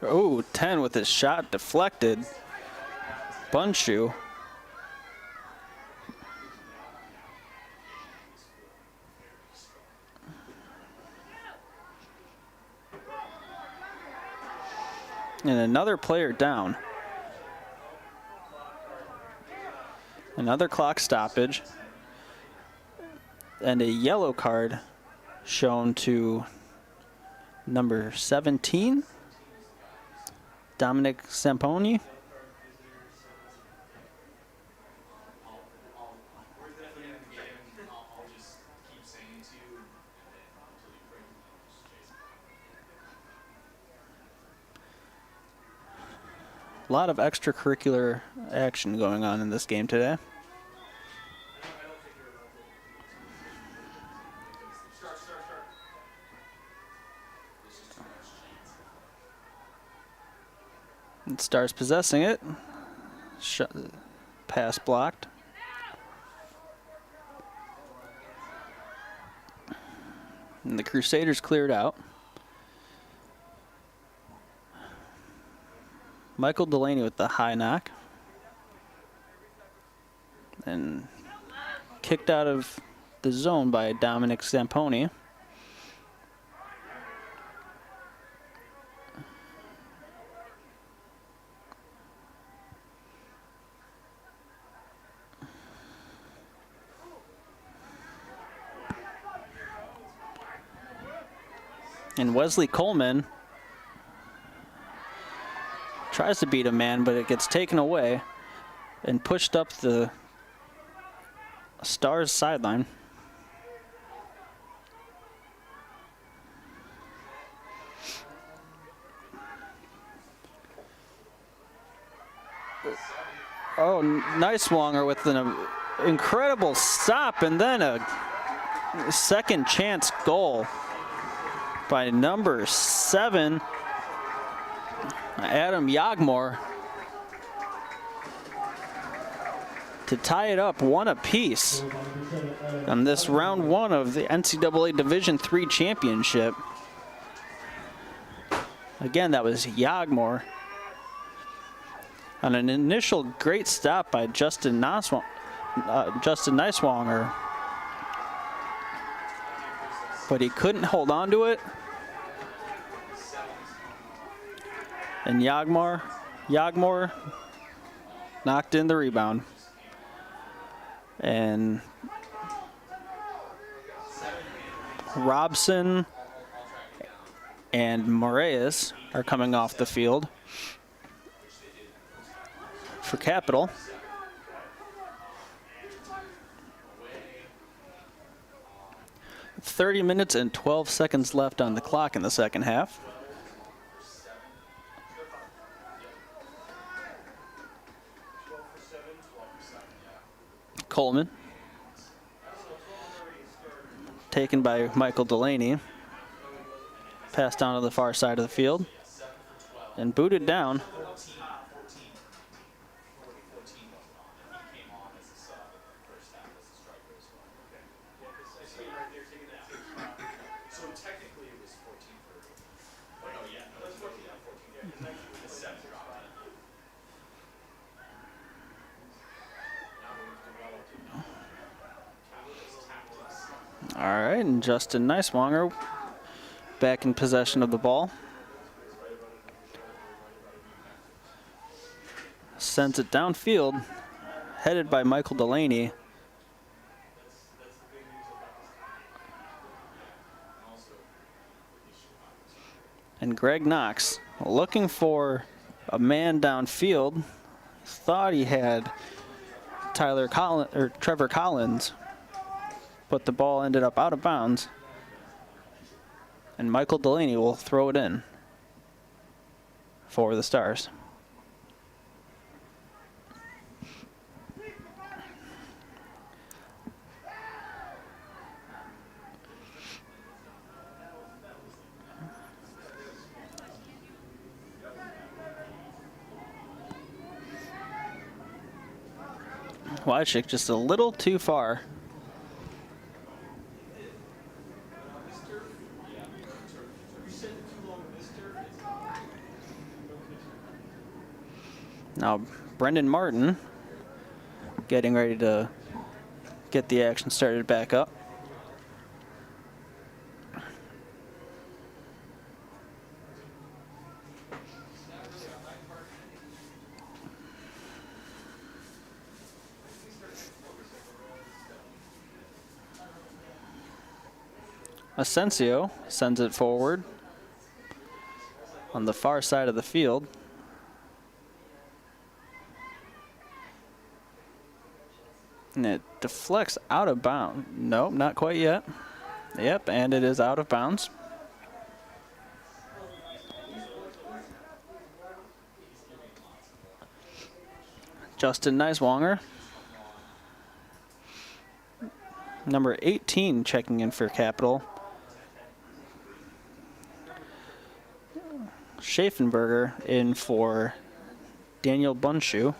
Oh, 10 with his shot deflected. Bunshu. And another player down. Another clock stoppage. And a yellow card shown to number 17, Dominic Samponi. A lot of extracurricular action going on in this game today. And Stars possessing it. Pass blocked. And the Crusaders cleared out. Michael Delaney with the high knock. And kicked out of the zone by Dominic Samponi. And Wesley Coleman tries to beat a man, but it gets taken away and pushed up the Stars sideline. Oh, Nicewanger with an incredible stop and then a second chance goal by number 7, Adam Yagmore, to tie it up 1 apiece on this round 1 of the NCAA Division III Championship. Again, that was Yagmore on an initial great stop by Justin Nicewanger. But he couldn't hold on to it. And Yagmore knocked in the rebound. And Robson and Moraes are coming off the field for Capital. 30 minutes and 12 seconds left on the clock in the second half. Coleman, taken by Michael Delaney, passed down to the far side of the field, and booted down. All right, and Justin Nicewanger back in possession of the ball. Sends it downfield, headed by Michael Delaney. And Greg Knox looking for a man downfield. Thought he had Trevor Collins, but the ball ended up out of bounds. And Michael Delaney will throw it in for the Stars. Wychik just a little too far. Now Brendan Martin getting ready to get the action started back up. Asensio sends it forward on the far side of the field. And it deflects out of bounds. Nope, not quite yet. Yep, and it is out of bounds. Justin Neiswanger, number 18, checking in for Capital. Schaeffenberger in for Daniel Bunshu.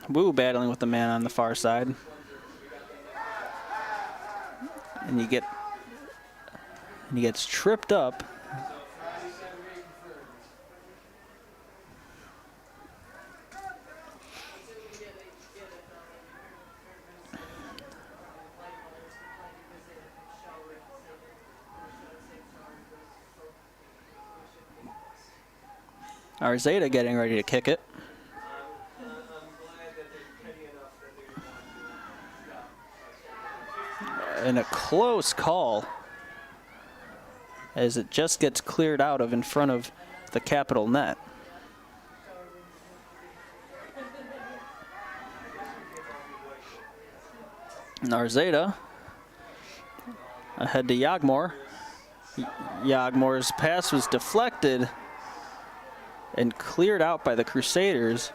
Wu battling with the man on the far side. And he gets tripped up. Arzeta getting ready to kick it. And a close call as it just gets cleared out of in front of the Capital net. Arzeta ahead to Yagmor. Yagmor's pass was deflected and cleared out by the Crusaders.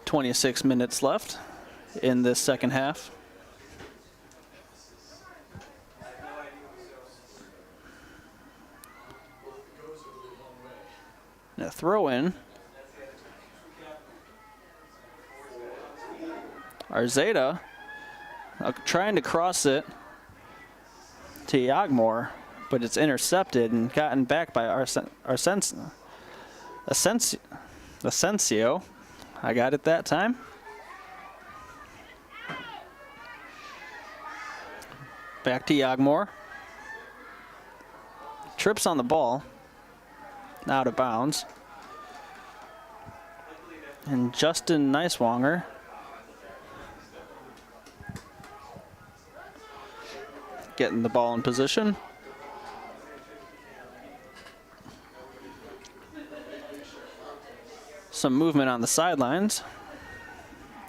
.26 minutes left in this second half. And a throw in. Arzeta trying to cross it to Yagmor, but it's intercepted and gotten back by Asensio. I got it that time. Back to Yagmor. Trips on the ball. Out of bounds. And Justin Neiswanger getting the ball in position. Some movement on the sidelines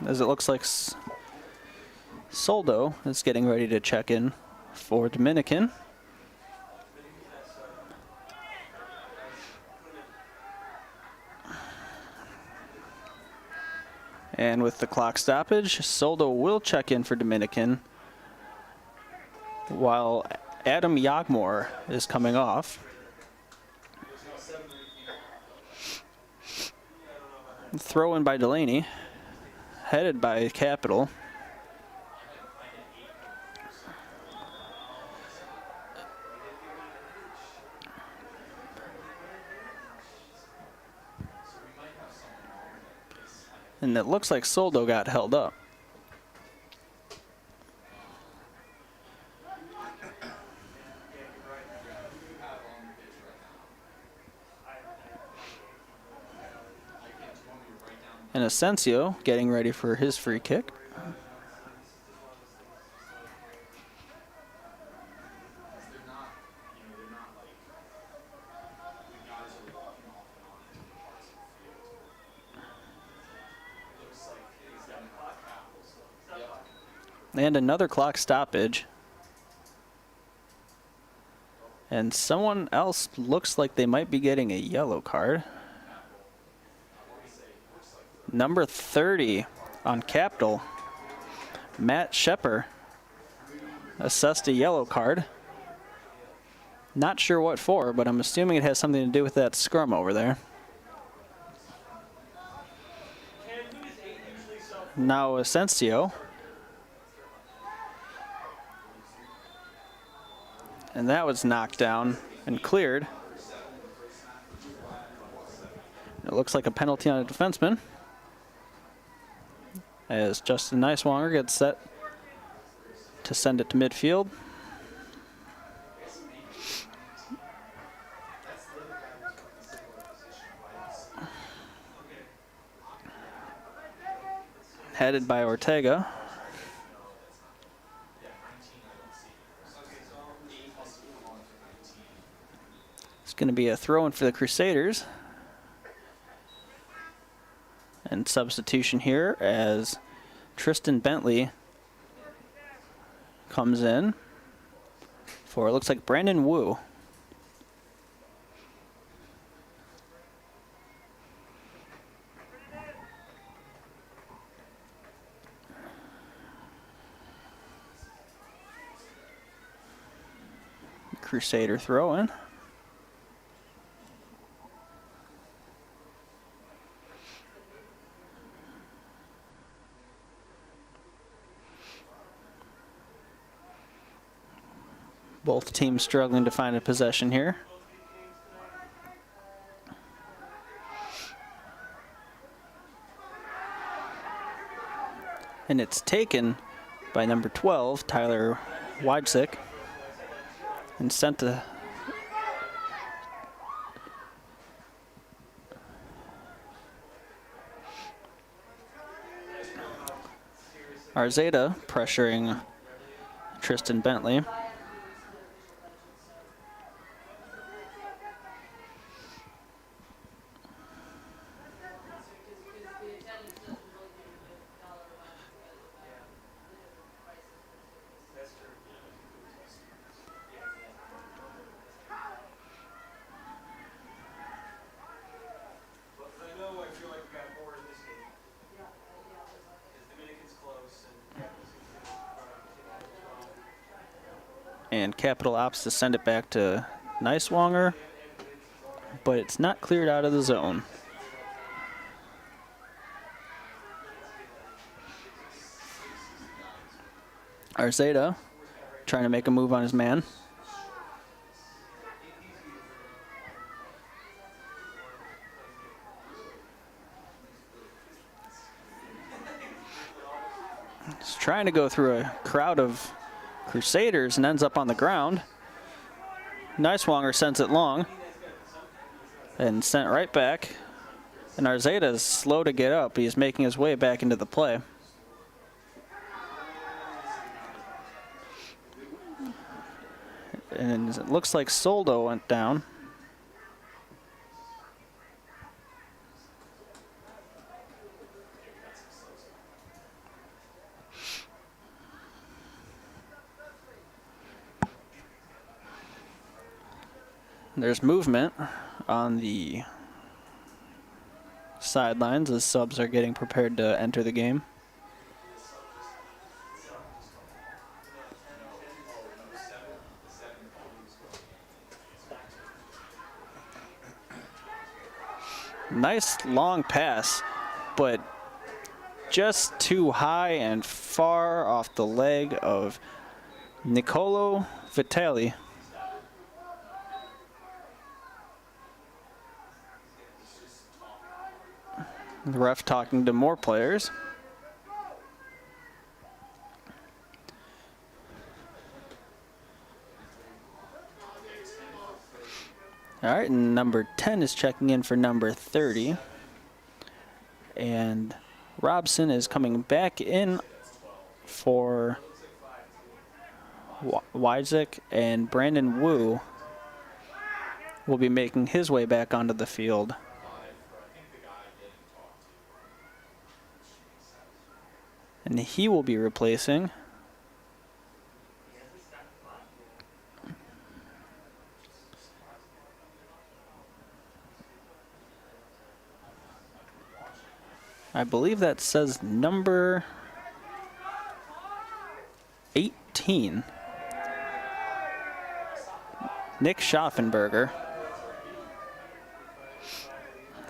as it looks like Soldo is getting ready to check in for Dominican. And with the clock stoppage, Soldo will check in for Dominican while Adam Yagmor is coming off. Throw in by Delaney, headed by Capital. And it looks like Soldo got held up. And Asensio getting ready for his free kick. And another clock stoppage. And someone else looks like they might be getting a yellow card. Number 30 on Capital, Matt Shepper, assessed a yellow card. Not sure what for, but I'm assuming it has something to do with that scrum over there. Now Asensio. And that was knocked down and cleared. It looks like a penalty on a defenseman, as Justin Nicewanger gets set to send it to midfield. Headed by Ortega. It's going to be a throw-in for the Crusaders. And substitution here as Tristan Bentley comes in for, it looks like, Brandon Wu. Crusader throw-in. Both teams struggling to find a possession here. And it's taken by number 12, Tyler Weidsick, and sent to Arzeda, pressuring Tristan Bentley. And Capital opts to send it back to Nicewanger, but it's not cleared out of the zone. Arzeda trying to make a move on his man. He's trying to go through a crowd of Crusaders and ends up on the ground. Nicewanger sends it long and sent right back. And Arzeda is slow to get up. He's making his way back into the play. And it looks like Soldo went down. There's movement on the sidelines as subs are getting prepared to enter the game. Nice long pass, but just too high and far off the leg of Nicolo Vitali. The ref talking to more players. All right, and number 10 is checking in for number 30. And Robson is coming back in for Wyzik, and Brandon Wu will be making his way back onto the field. And he will be replacing I believe that says number 18, Nick Schaffenberger,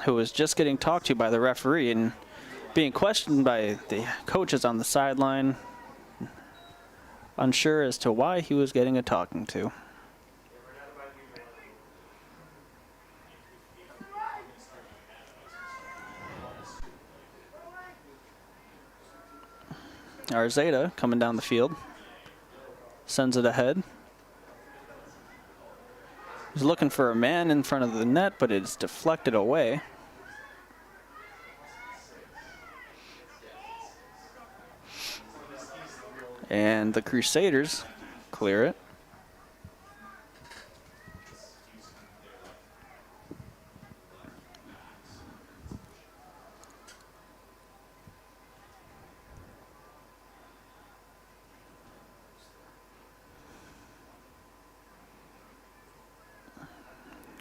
who was just getting talked to by the referee and being questioned by the coaches on the sideline, unsure as to why he was getting a talking to. Arzeta coming down the field, sends it ahead. He's looking for a man in front of the net, but it's deflected away. And the Crusaders clear it.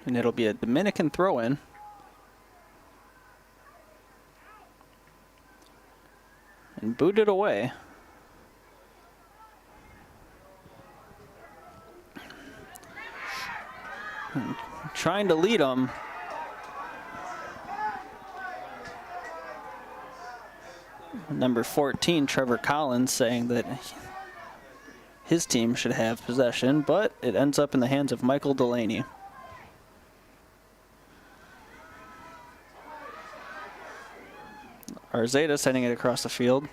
And it'll be a Dominican throw-in. And booted away. And trying to lead them. Number 14, Trevor Collins, saying that his team should have possession, but it ends up in the hands of Michael Delaney. Arzeta sending it across the field.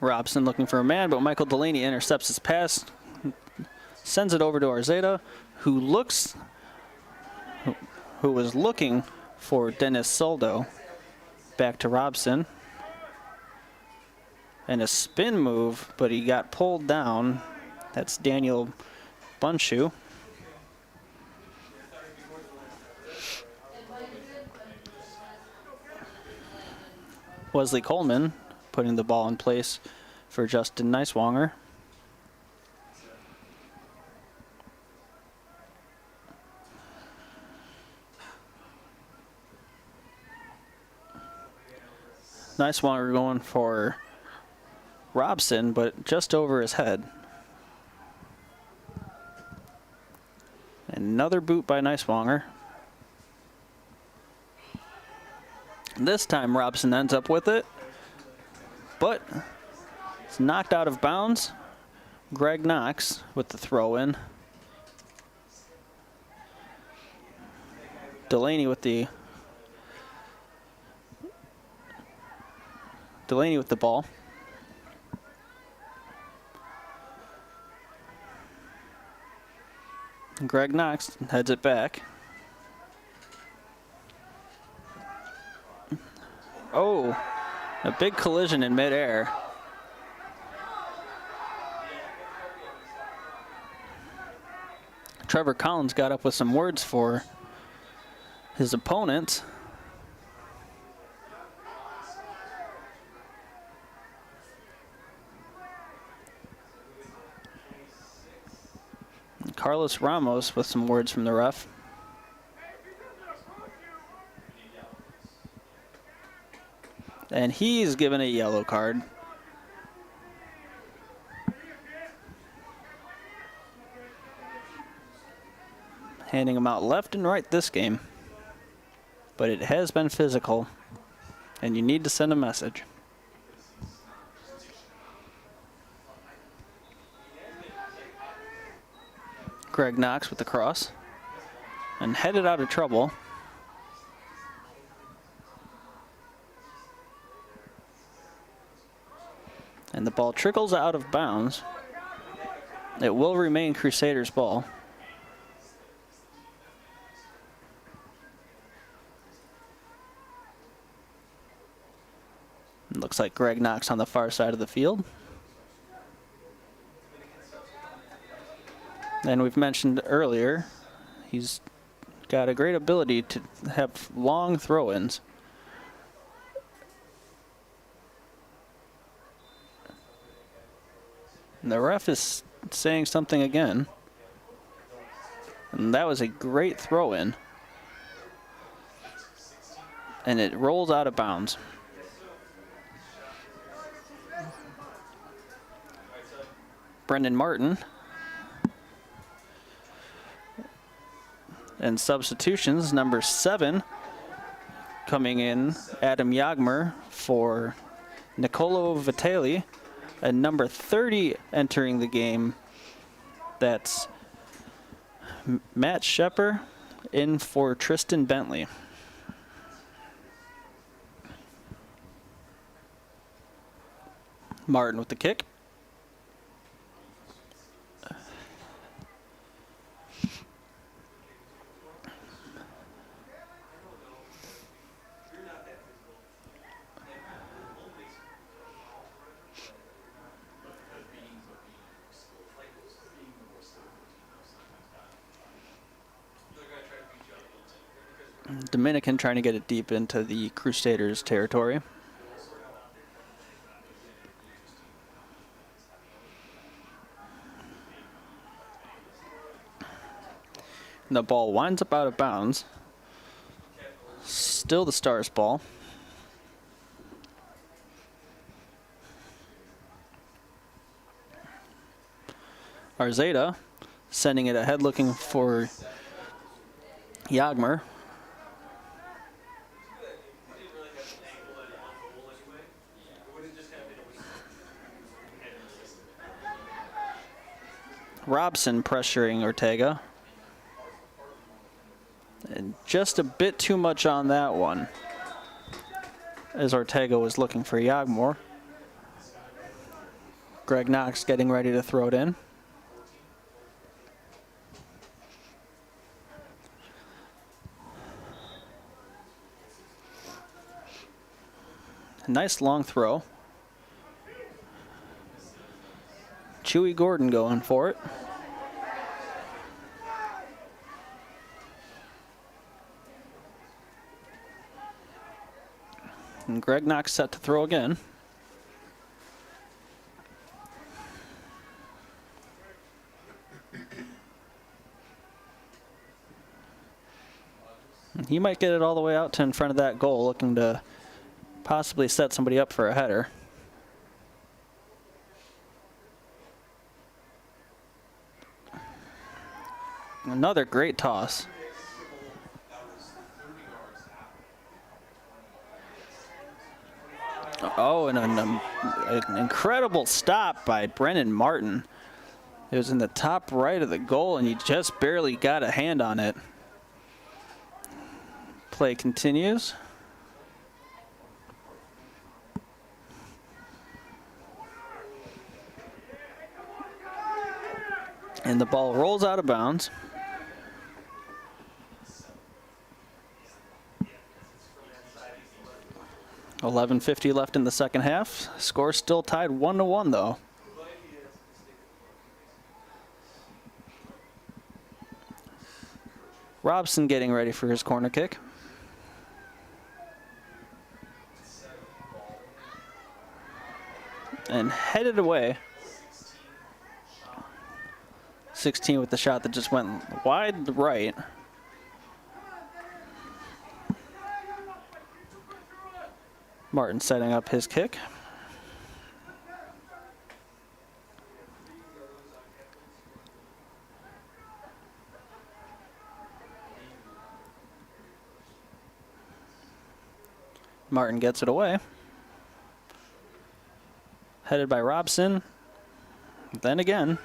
Robson looking for a man, but Michael Delaney intercepts his pass, sends it over to Arzeta, who was looking for Dennis Soldo. Back to Robson. And a spin move, but he got pulled down. That's Daniel Bunshu. Wesley Coleman putting the ball in place for Justin Neiswanger. Neiswanger going for Robson, but just over his head. Another boot by Neiswanger. This time Robson ends up with it, but it's knocked out of bounds. Greg Knox with the throw-in. Delaney with the ball. Greg Knox heads it back. Oh, a big collision in midair. Trevor Collins got up with some words for his opponent. Carlos Ramos with some words from the ref. And he's given a yellow card. Handing him out left and right this game. But it has been physical, and you need to send a message. Greg Knox with the cross and headed out of trouble. And the ball trickles out of bounds. It will remain Crusaders ball. Looks like Greg Knox on the far side of the field. And we've mentioned earlier, he's got a great ability to have long throw-ins. And the ref is saying something again. And that was a great throw-in. And it rolls out of bounds. Brendan Martin. And substitutions, number 7 coming in, Adam Yagmer for Nicolo Vitali. And number 30 entering the game, that's Matt Shepper in for Tristan Bentley. Martin with the kick. Dominican trying to get it deep into the Crusaders' territory. And the ball winds up out of bounds. Still the Stars' ball. Arzeda sending it ahead, looking for Yagmer. Robson pressuring Ortega. And just a bit too much on that one, as Ortega was looking for Yagmore. Greg Knox getting ready to throw it in. A nice long throw. Chewy Gordon going for it. And Greg Knox set to throw again. And he might get it all the way out to in front of that goal, looking to possibly set somebody up for a header. Another great toss. Oh, and an incredible stop by Brennan Martin. It was in the top right of the goal, and he just barely got a hand on it. Play continues. And the ball rolls out of bounds. 11:50 left in the second half. Score still tied 1-1 though. Robson getting ready for his corner kick. And headed away. 16 with the shot that just went wide right. Martin setting up his kick. Martin gets it away. Headed by Robson. Then again.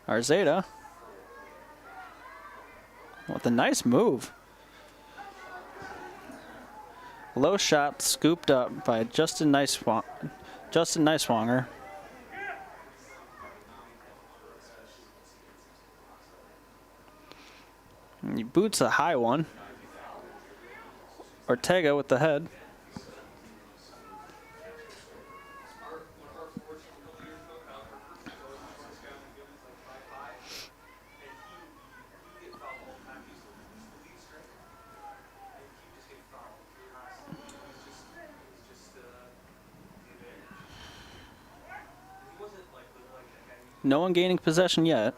Arzeda. With a nice move. Low shot scooped up by Justin Neiswanger. And he boots a high one. Ortega with the head. No one gaining possession yet.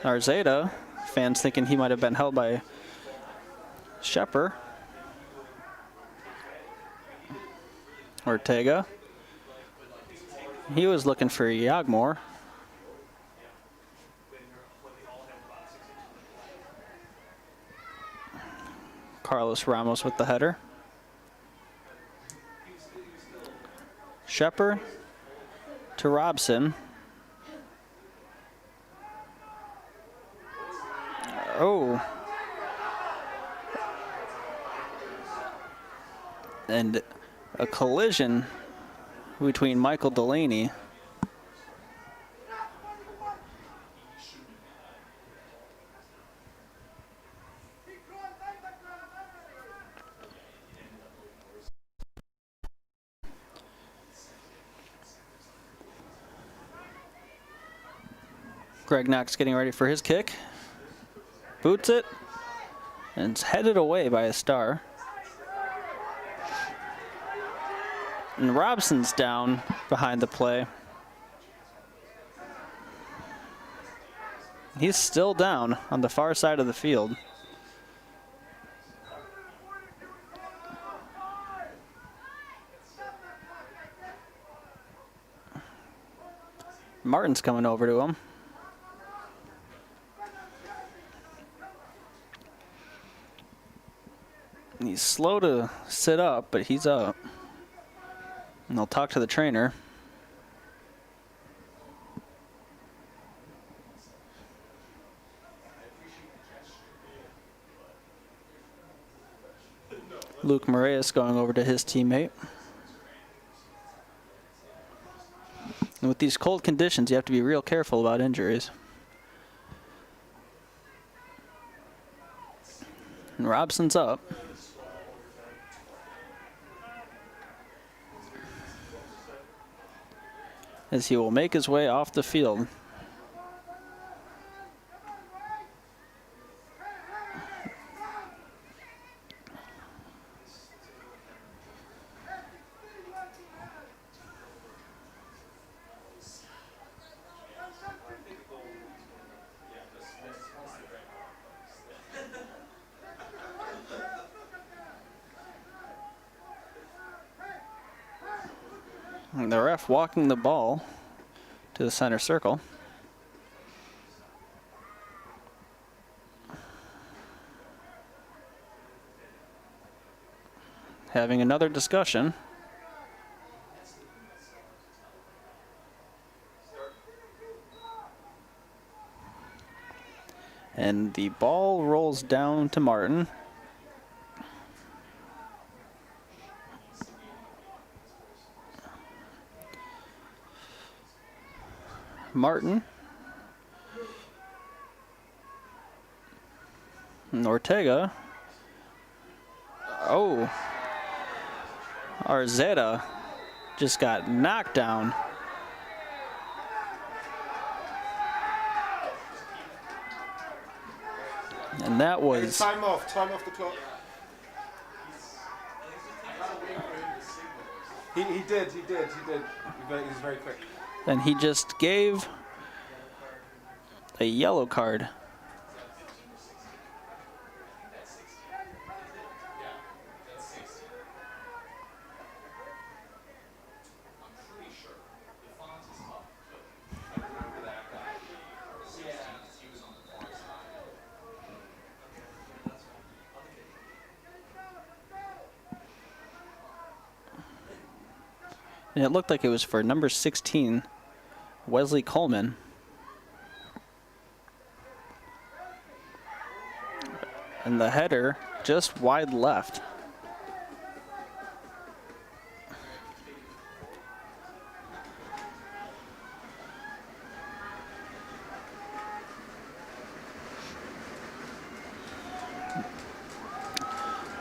Arzeda, fans thinking he might have been held by Shepard. Ortega. He was looking for Yagmore. Carlos Ramos with the header. Shepard to Robson. Oh. And a collision between Michael Delaney. Greg Knox getting ready for his kick. Boots it. And it's headed away by a star. And Robson's down behind the play. He's still down on the far side of the field. Martin's coming over to him. He's slow to sit up, but he's up. And I'll talk to the trainer. Luke Moraes going over to his teammate. And with these cold conditions, you have to be real careful about injuries. And Robson's up. As he will make his way off the field. And the ref walking the ball to the center circle. Having another discussion. And the ball rolls down to Martin. Martin. And Ortega. Oh. Arzeda just got knocked down. And that was... Time off the clock. He did. He was very quick. And he just gave a yellow card. And it looked like it was for number 16, Wesley Coleman. And the header just wide left.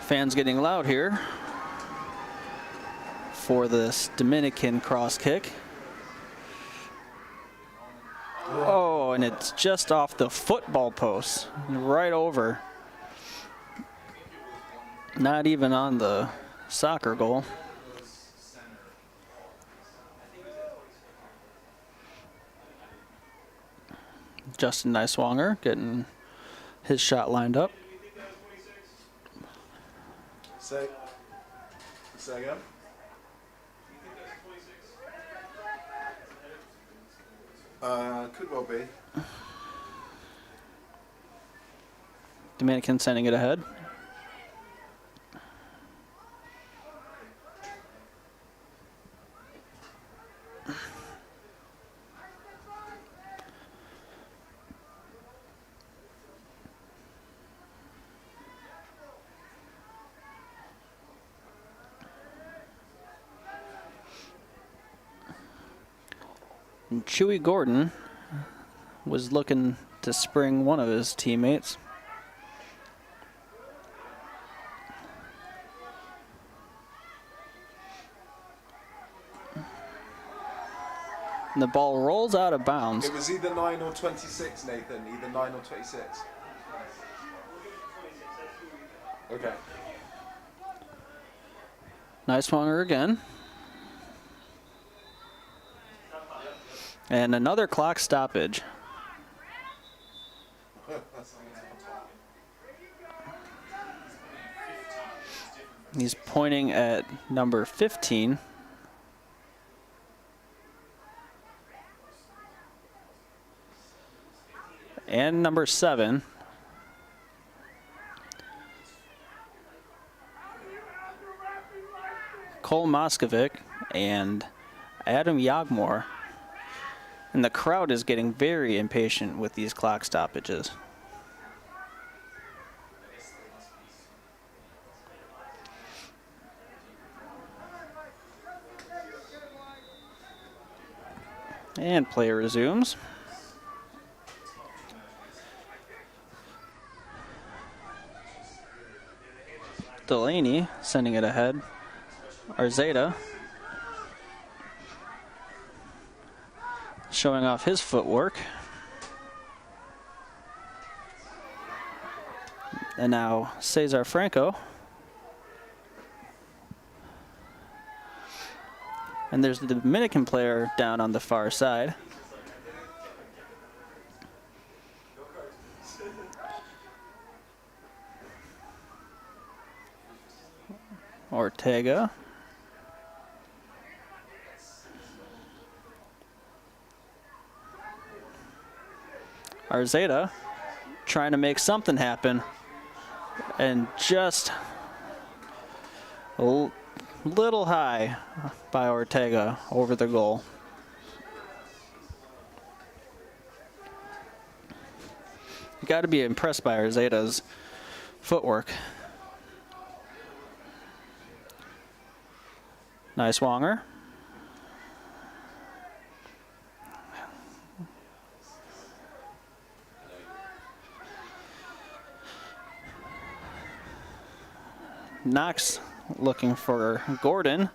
Fans getting loud here for this Dominican cross kick. Oh, and it's just off the football post, right over. Not even on the soccer goal. Justin Niswanger getting his shot lined up. Say again. Could well be. Dominican sending it ahead. And Chewy Gordon was looking to spring one of his teammates. And the ball rolls out of bounds. It was either 9 or 26, Nathan. Either 9 or 26. Okay. Niswanger again. And another clock stoppage. He's pointing at number 15. And number 7. Cole Moskovic and Adam Yagmore. And the crowd is getting very impatient with these clock stoppages. And play resumes. Delaney sending it ahead. Arzeta showing off his footwork. And now Cesar Franco. And there's the Dominican player down on the far side. Ortega. Arzeta trying to make something happen. And just a little high by Ortega over the goal. You got to be impressed by Arzeta's footwork. Niswanger. Knox looking for Gordon.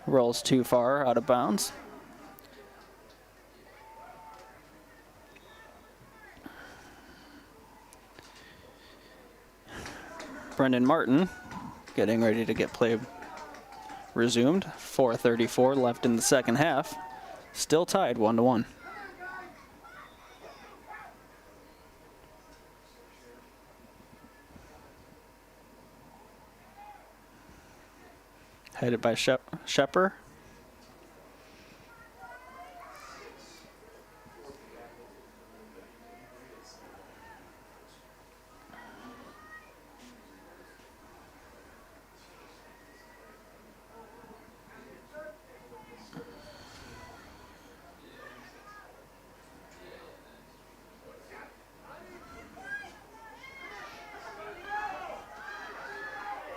Rolls too far out of bounds. Brendan Martin getting ready to get play resumed. 4:34 left in the second half. Still tied 1-1. Headed by Shepper.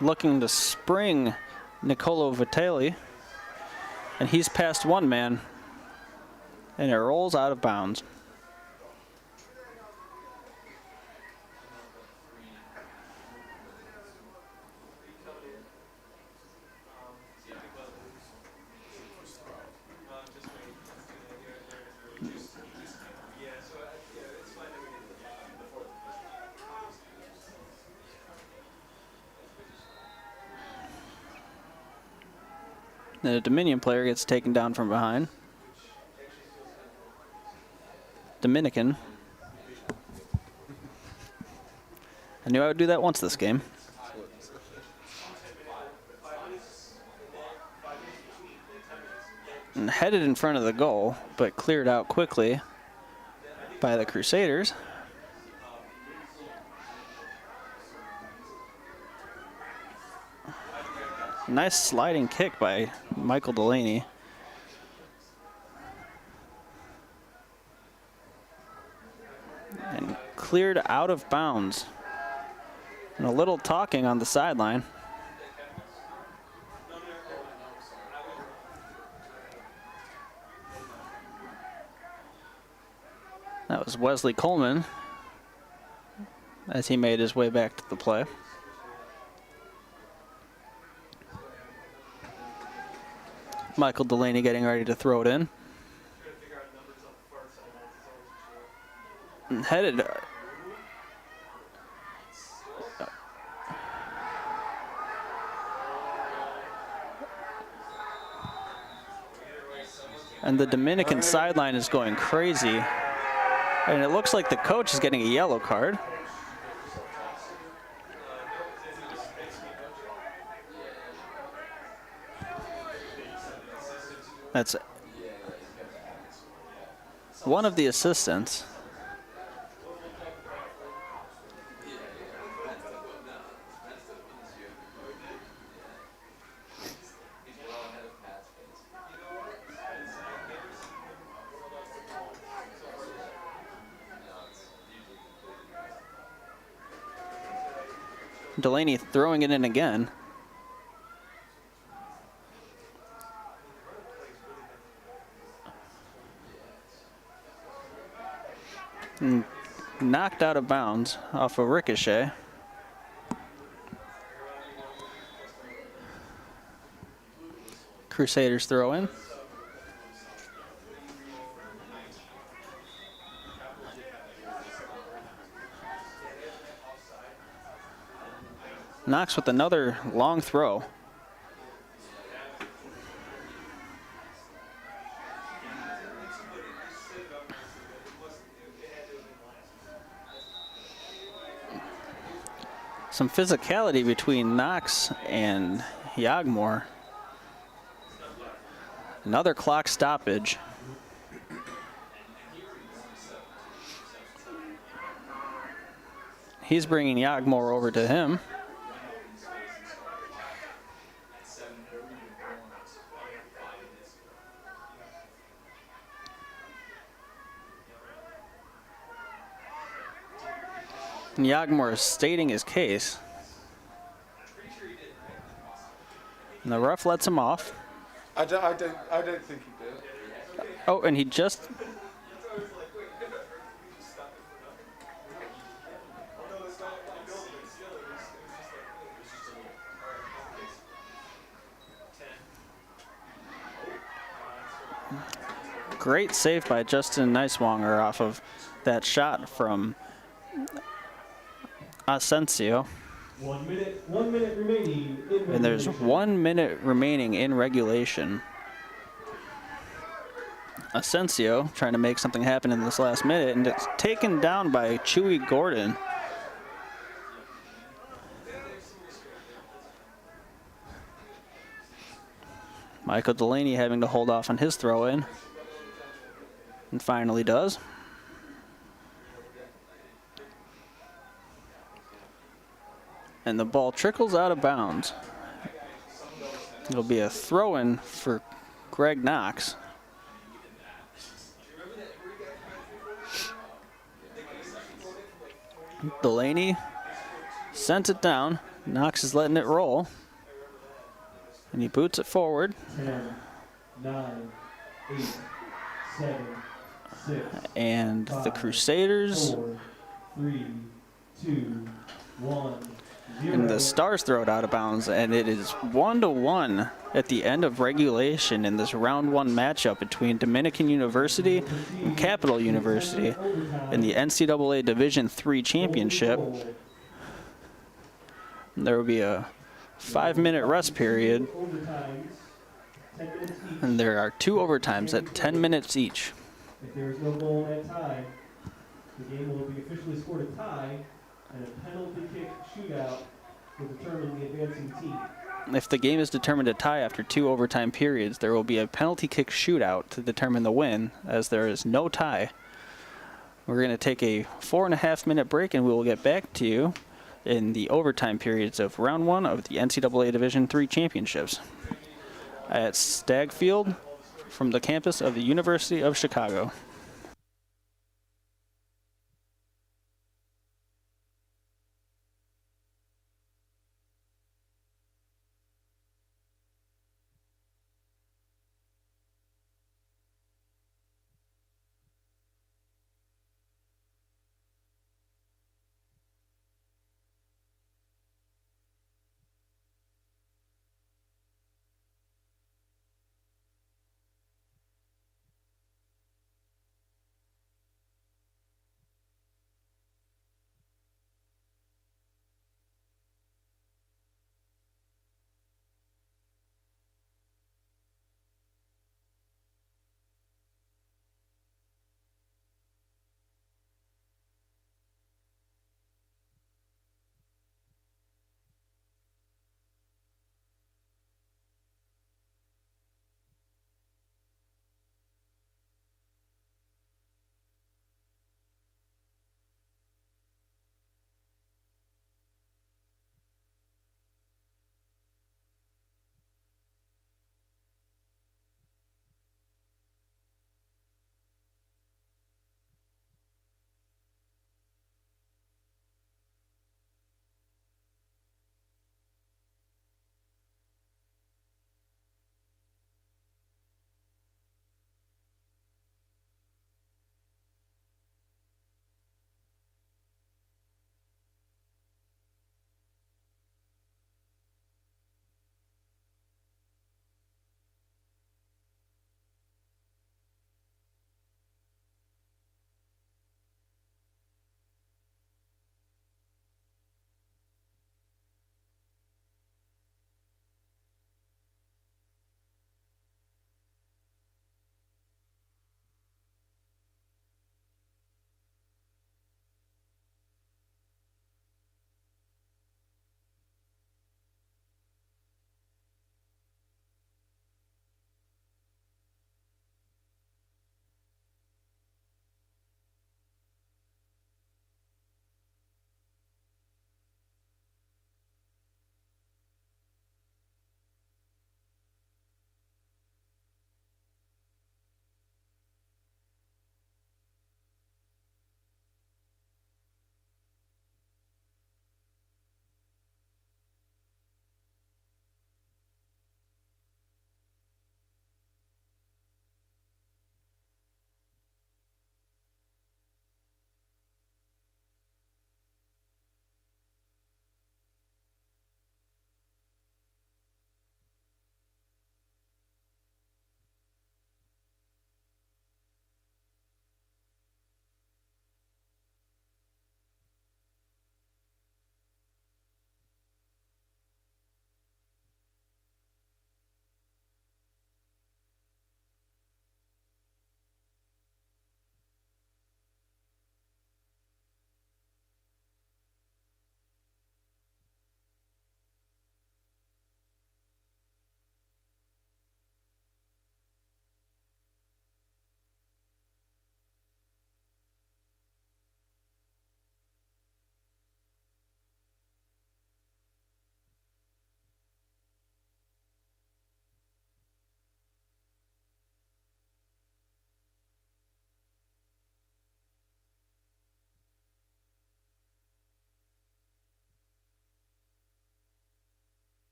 looking to spring Nicolo Vitali, and he's past one man, and it rolls out of bounds. The Dominion player gets taken down from behind. Dominican. I knew I would do that once this game. And headed in front of the goal, but cleared out quickly by the Crusaders. Nice sliding kick by Michael Delaney. And cleared out of bounds. And a little talking on the sideline. That was Wesley Coleman as he made his way back to the play. Michael Delaney getting ready to throw it in. And headed. And the Dominican sideline is going crazy. And it looks like the coach is getting a yellow card. That's one of the assistants. Delaney throwing it in again. And knocked out of bounds off a ricochet. Crusaders throw in. Knox with another long throw. Some physicality between Knox and Yagmore. Another clock stoppage. He's bringing Yagmore over to him. And Yagmore is stating his case. And the ref lets him off. I don't think he did. Oh, and he just... Great save by Justin Neiswanger off of that shot from Asensio. 1 minute remaining in regulation. And there's 1 minute remaining in regulation. Asensio trying to make something happen in this last minute, and it's taken down by Chewy Gordon. Michael Delaney having to hold off on his throw-in, and finally does. And the ball trickles out of bounds. It'll be a throw-in for Greg Knox. Delaney Sends it down. Knox is letting it roll. And he boots it forward. 10, 9, 8, 7, 6. And 5, the Crusaders 4, 3, 2, 1. and the Stars throw it out of bounds, and it is 1-1 at the end of regulation in this round one matchup between Dominican University and Capital University in the NCAA Division III Championship. And there will be a 5-minute rest period, and there are 2 overtimes at 10 minutes each. If there is no goal in that tie, the game will be officially scored a tie, and a penalty kick shootout will determine the advancing team. If the game is determined a tie after 2 overtime periods, there will be a penalty kick shootout to determine the win, as there is no tie. We're going to take a 4.5-minute break, and we will get back to you in the overtime periods of round 1 of the NCAA Division III Championships at Stagg Field from the campus of the University of Chicago.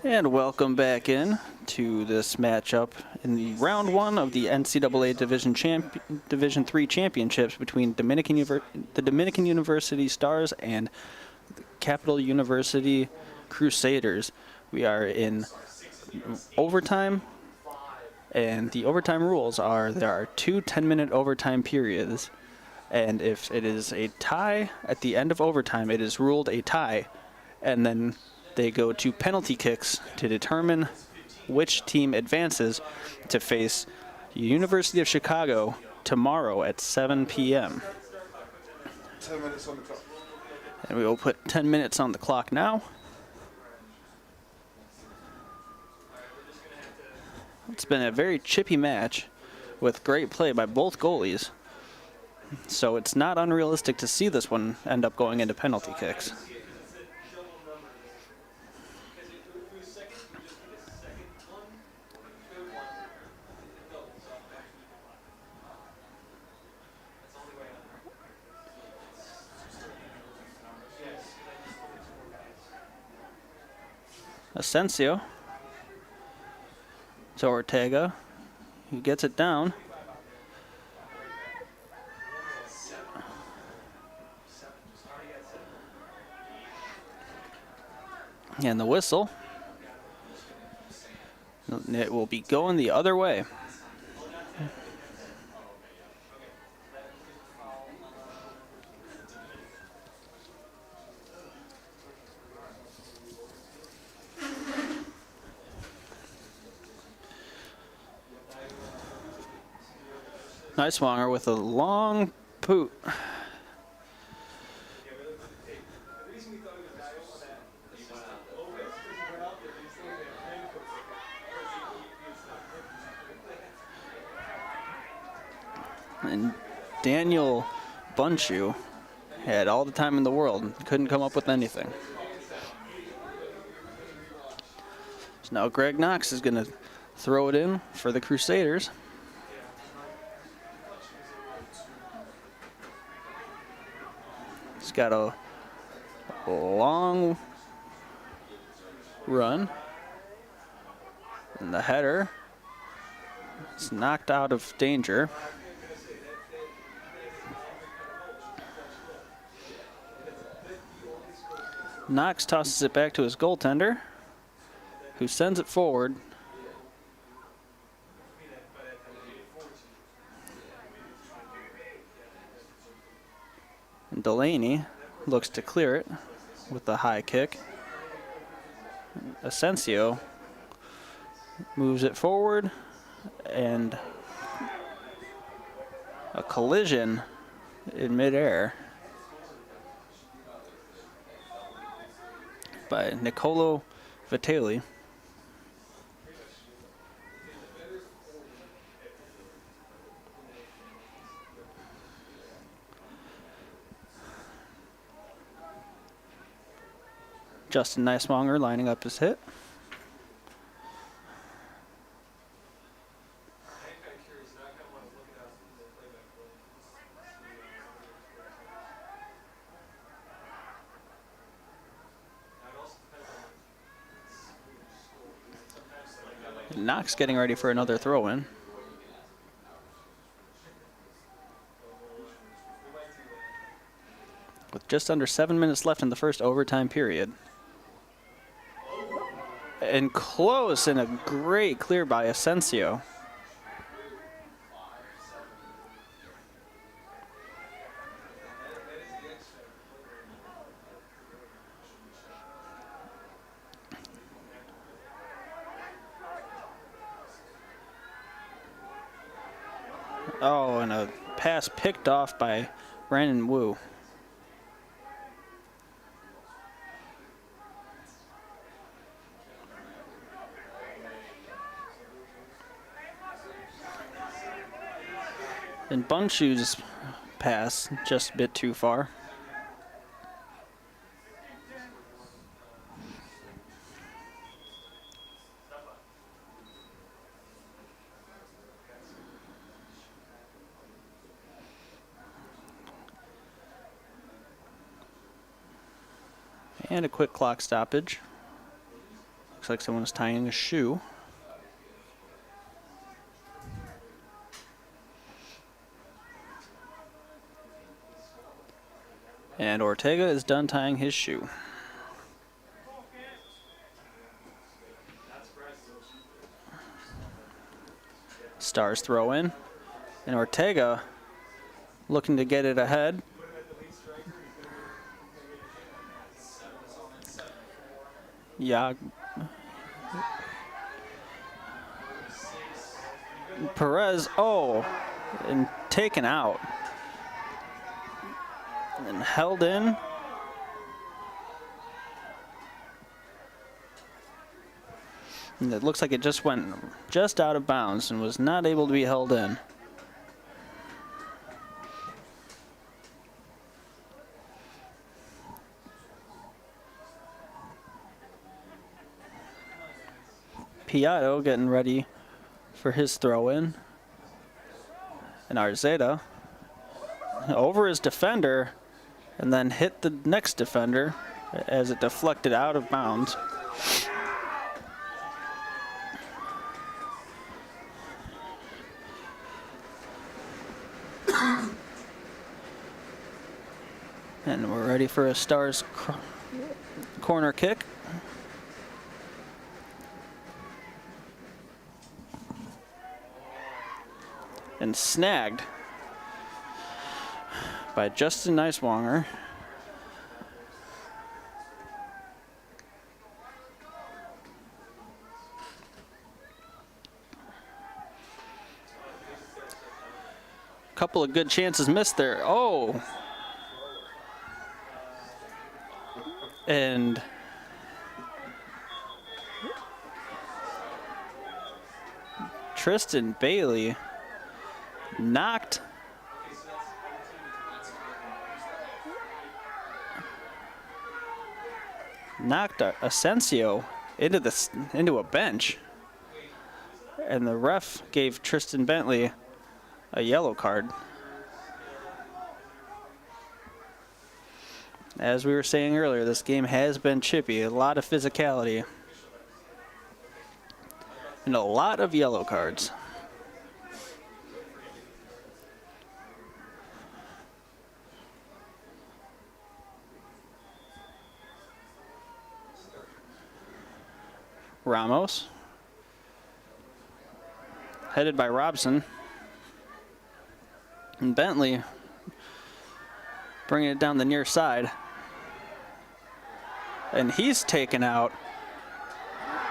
And welcome back in to this matchup in the round one of the NCAA Division III championships between the Dominican University Stars and Capital University Crusaders. We are in overtime, and the overtime rules are there are 2 10-minute overtime periods, and if it is a tie at the end of overtime, it is ruled a tie, and then they go to penalty kicks to determine which team advances to face University of Chicago tomorrow at 7 p.m. 10 minutes on the clock. And we will put 10 minutes on the clock now. It's been a very chippy match with great play by both goalies. So it's not unrealistic to see this one end up going into penalty kicks. Asensio to Ortega, who gets it down. And the whistle. It will be going the other way. Niswanger with a long poot. And Daniel Bunchu had all the time in the world and couldn't come up with anything. So now Greg Knox is going to throw it in for the Crusaders. He's got a long run. And the header is knocked out of danger. Knox tosses it back to his goaltender, who sends it forward. And Delaney looks to clear it with the high kick. Asensio moves it forward, and a collision in midair by Nicolo Vitali. Justin Niswanger lining up his hit. Knox getting ready for another throw-in. With just under 7 minutes left in the first overtime period. And close, and a great clear by Asensio. Oh, and a pass picked off by Brandon Wu. And Bunchu's pass just a bit too far. And a quick clock stoppage. Looks like someone's tying a shoe. And Ortega is done tying his shoe. Stars throw in. And Ortega looking to get it ahead. Yeah. Perez, and taken out. And held in. And it looks like it just went just out of bounds and was not able to be held in. Piatto getting ready for his throw in. And Arzeda over his defender and then hit the next defender as it deflected out of bounds. And we're ready for a Stars corner kick. And snagged by Justin Neiswanger. Couple of good chances missed there. And Tristan Bailey knocked Asensio into a bench, and the ref gave Tristan Bentley a yellow card. As we were saying earlier, this game has been chippy, a lot of physicality, and a lot of yellow cards. Ramos, headed by Robson, and Bentley bringing it down the near side. And he's taken out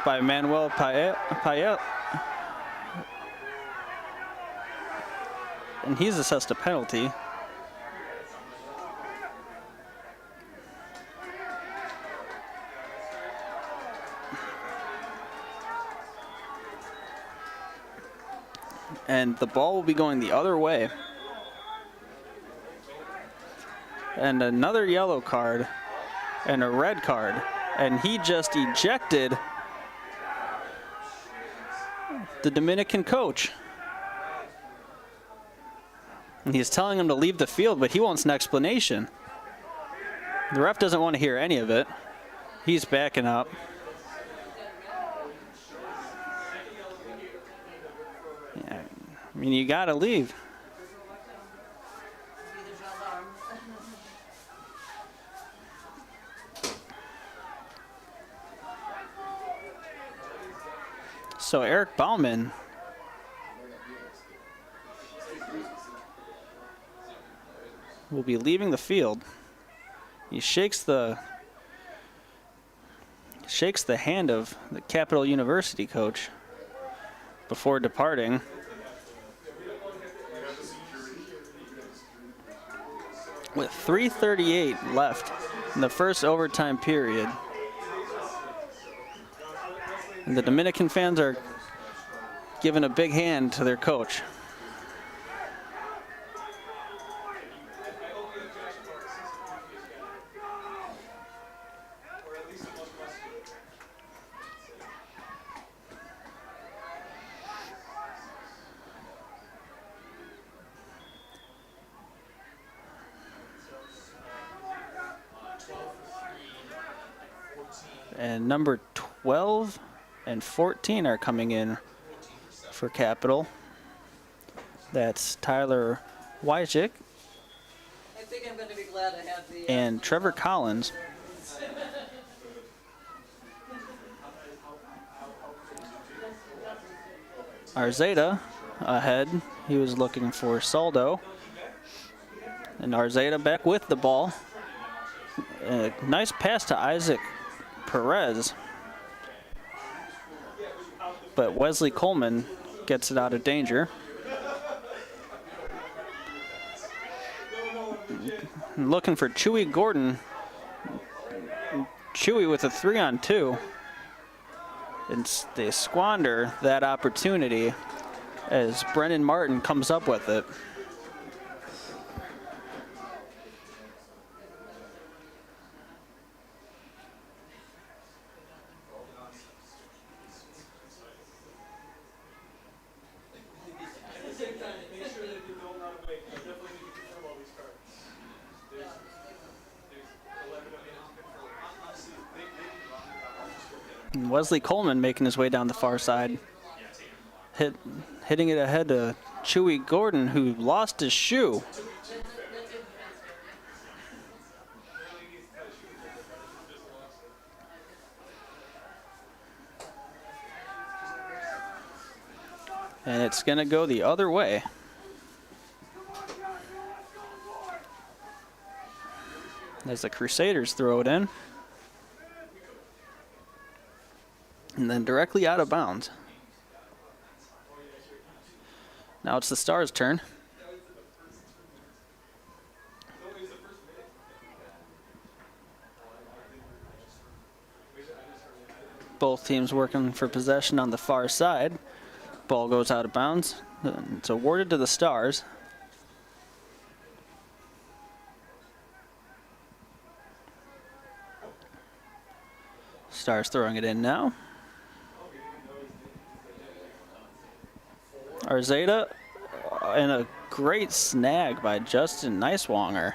by Manuel Payet. And he's assessed a penalty. And the ball will be going the other way. And another yellow card and a red card. And he just ejected the Dominican coach. And he's telling him to leave the field, but he wants an explanation. The ref doesn't want to hear any of it. He's backing up. Yeah, I mean, you gotta leave. So Eric Baumann will be leaving the field. He shakes the hand of the Capital University coach before departing. With 3:38 left in the first overtime period. And the Dominican fans are giving a big hand to their coach. And number 12 and 14 are coming in for Capital. That's Tyler Wyjic I think I'm going to be glad I have the. and Trevor Collins. Arzeta ahead. He was looking for Saldo. And Arzeta back with the ball. A nice pass to Isaac Perez. But Wesley Coleman gets it out of danger. Looking for Chewy Gordon. Chewy with a 3-on-2. And they squander that opportunity as Brennan Martin comes up with it. And Wesley Coleman making his way down the far side. Hitting it ahead to Chewy Gordon, who lost his shoe. And it's going to go the other way. As the Crusaders throw it in. And then directly out of bounds. Now it's the Stars' turn. Both teams working for possession on the far side. Ball goes out of bounds. It's awarded to the Stars. Stars throwing it in now. Arzeta and a great snag by Justin Neiswanger.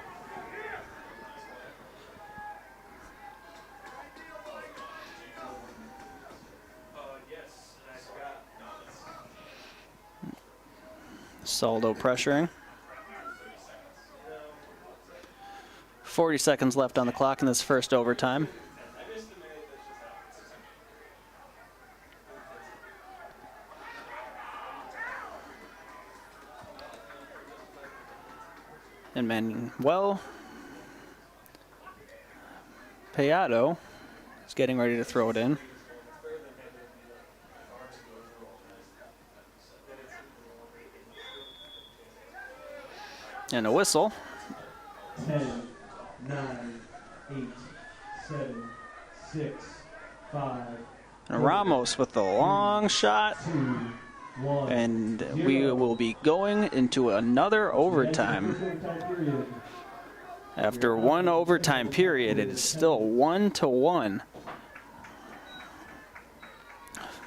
Saldo pressuring. 40 seconds left on the clock in this first overtime. And Manuel Payado is getting ready to throw it in. And a whistle. 10, 9, 8, 7, 6, 5. And Ramos with the long shot. 2, 1. And we will be going into another overtime. After one overtime period, it is still 1-1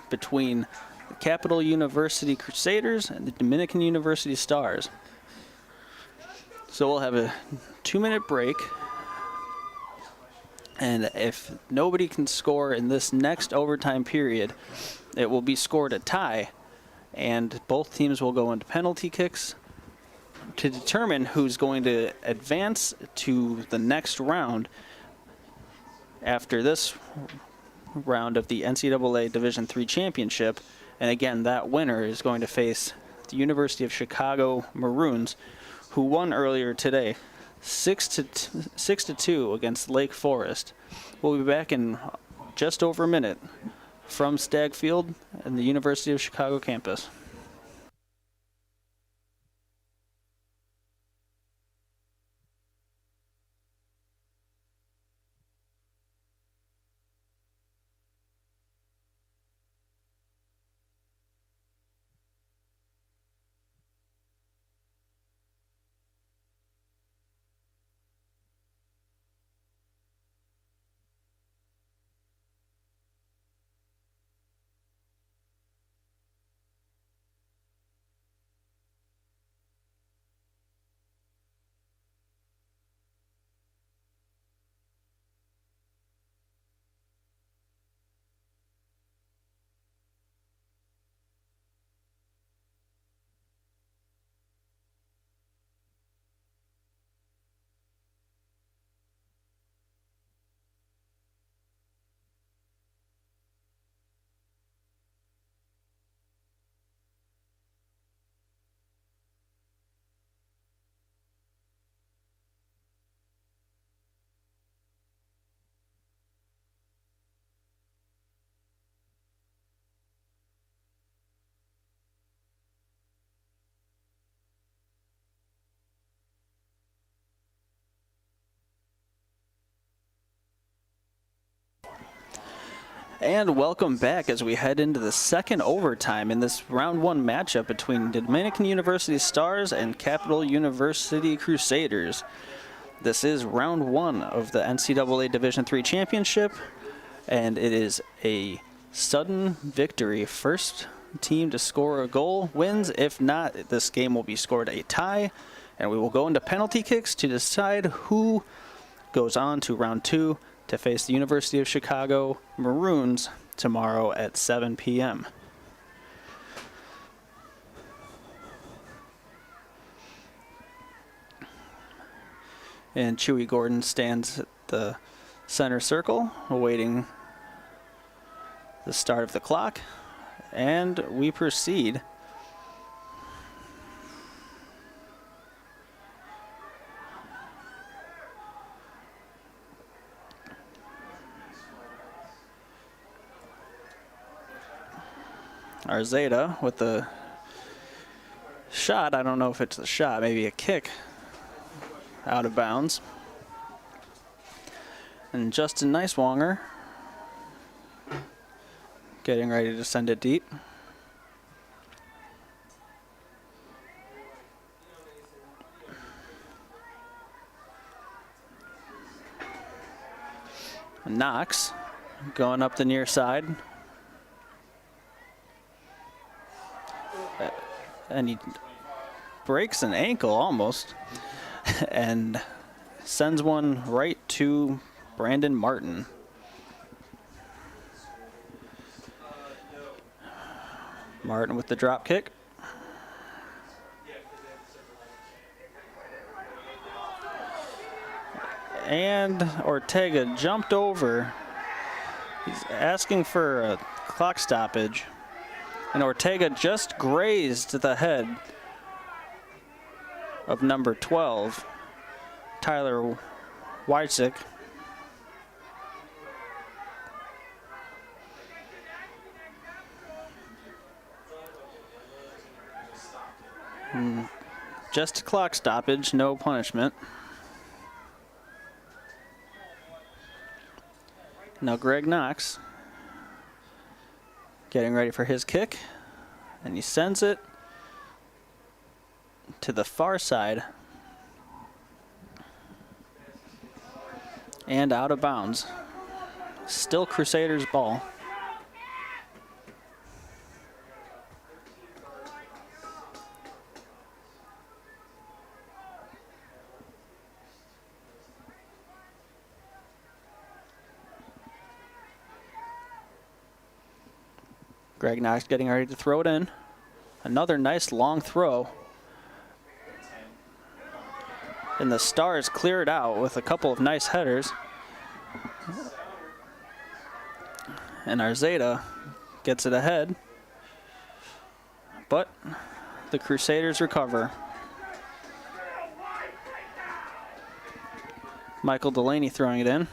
between the Capital University Crusaders and the Dominican University Stars. So we'll have a 2-minute break. And if nobody can score in this next overtime period, it will be scored a tie. And both teams will go into penalty kicks to determine who's going to advance to the next round after this round of the NCAA Division III Championship. And again, that winner is going to face the University of Chicago Maroons, who won earlier today 6-2 against Lake Forest. We'll be back in just over a minute from Stagg Field and the University of Chicago campus. And welcome back as we head into the second overtime in this round one matchup between Dominican University Stars and Capital University Crusaders. This is round one of the NCAA Division III Championship, and it is a sudden victory. First team to score a goal wins. If not, this game will be scored a tie, and we will go into penalty kicks to decide who goes on to round two to face the University of Chicago Maroons tomorrow at 7 p.m. And Chewy Gordon stands at the center circle, awaiting the start of the clock, and we proceed. Arzeda with the shot. I don't know if it's a shot, maybe a kick out of bounds. And Justin Neiswanger getting ready to send it deep. Knox going up the near side. And he breaks an ankle almost and sends one right to Brandon Martin. Martin with the drop kick. And Ortega jumped over. He's asking for a clock stoppage. And Ortega just grazed the head of number 12, Tyler Wysick. Just a clock stoppage, no punishment. Now Greg Knox getting ready for his kick, and he sends it to the far side and out of bounds. Still Crusaders ball. Greg Knox getting ready to throw it in. Another nice long throw. And the Stars clear it out with a couple of nice headers. And Arzeda gets it ahead. But the Crusaders recover. Michael Delaney throwing it in.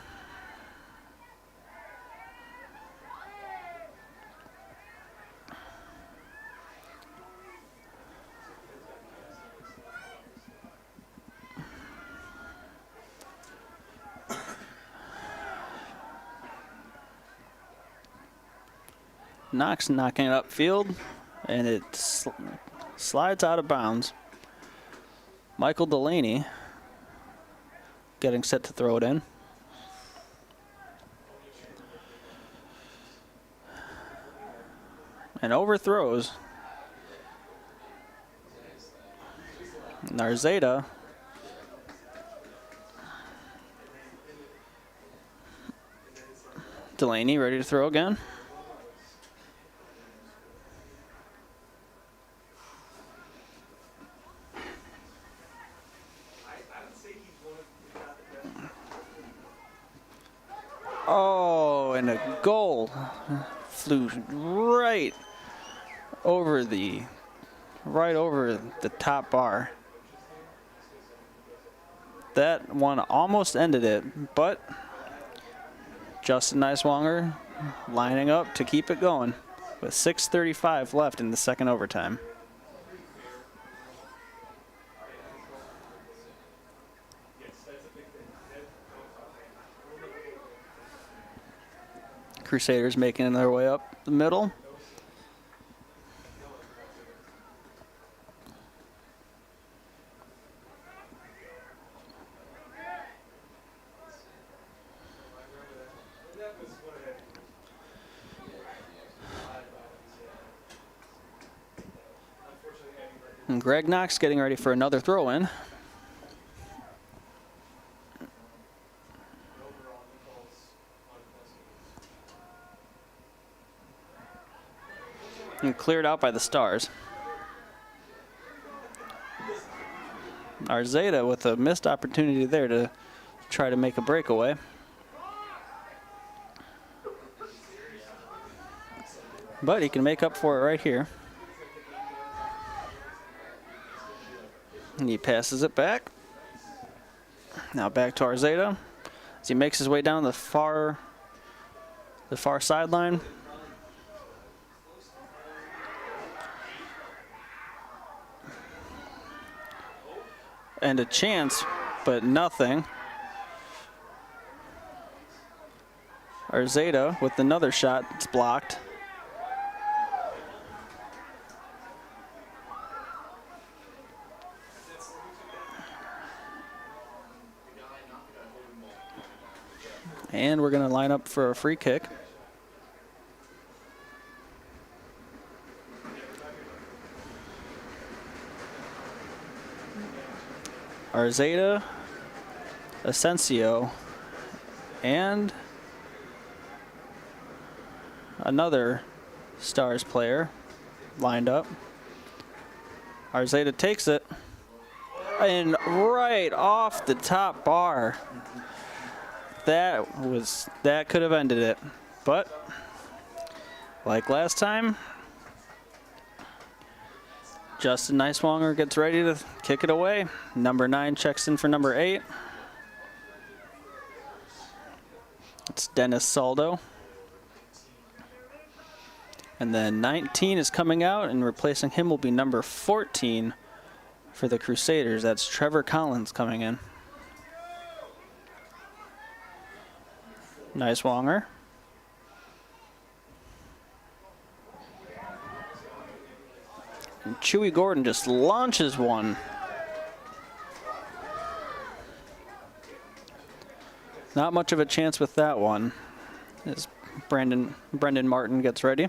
Knox knocking it upfield, and it slides out of bounds. Michael Delaney getting set to throw it in. And overthrows. Arzeda Delaney ready to throw again. Oh, and a goal flew right over the top bar. That one almost ended it, but Justin Neiswanger lining up to keep it going with 6:35 left in the second overtime. Crusaders making their way up the middle. And Greg Knox getting ready for another throw-in. And cleared out by the Stars. Arzeta with a missed opportunity there to try to make a breakaway. But he can make up for it right here. And he passes it back. Now back to Arzeta as he makes his way down the far sideline. And a chance, but nothing. Arzeta with another shot, it's blocked. And we're going to line up for a free kick. Arzeta, Asensio, and another Stars player lined up. Arzeta takes it, and right off the top bar. That could have ended it, but like last time, Justin Neiswanger gets ready to kick it away. Number 9 checks in for number 8. It's Dennis Saldo. And then 19 is coming out, and replacing him will be number 14 for the Crusaders. That's Trevor Collins coming in. Neiswanger. And Chewy Gordon just launches one. Not much of a chance with that one as Brendan Martin gets ready.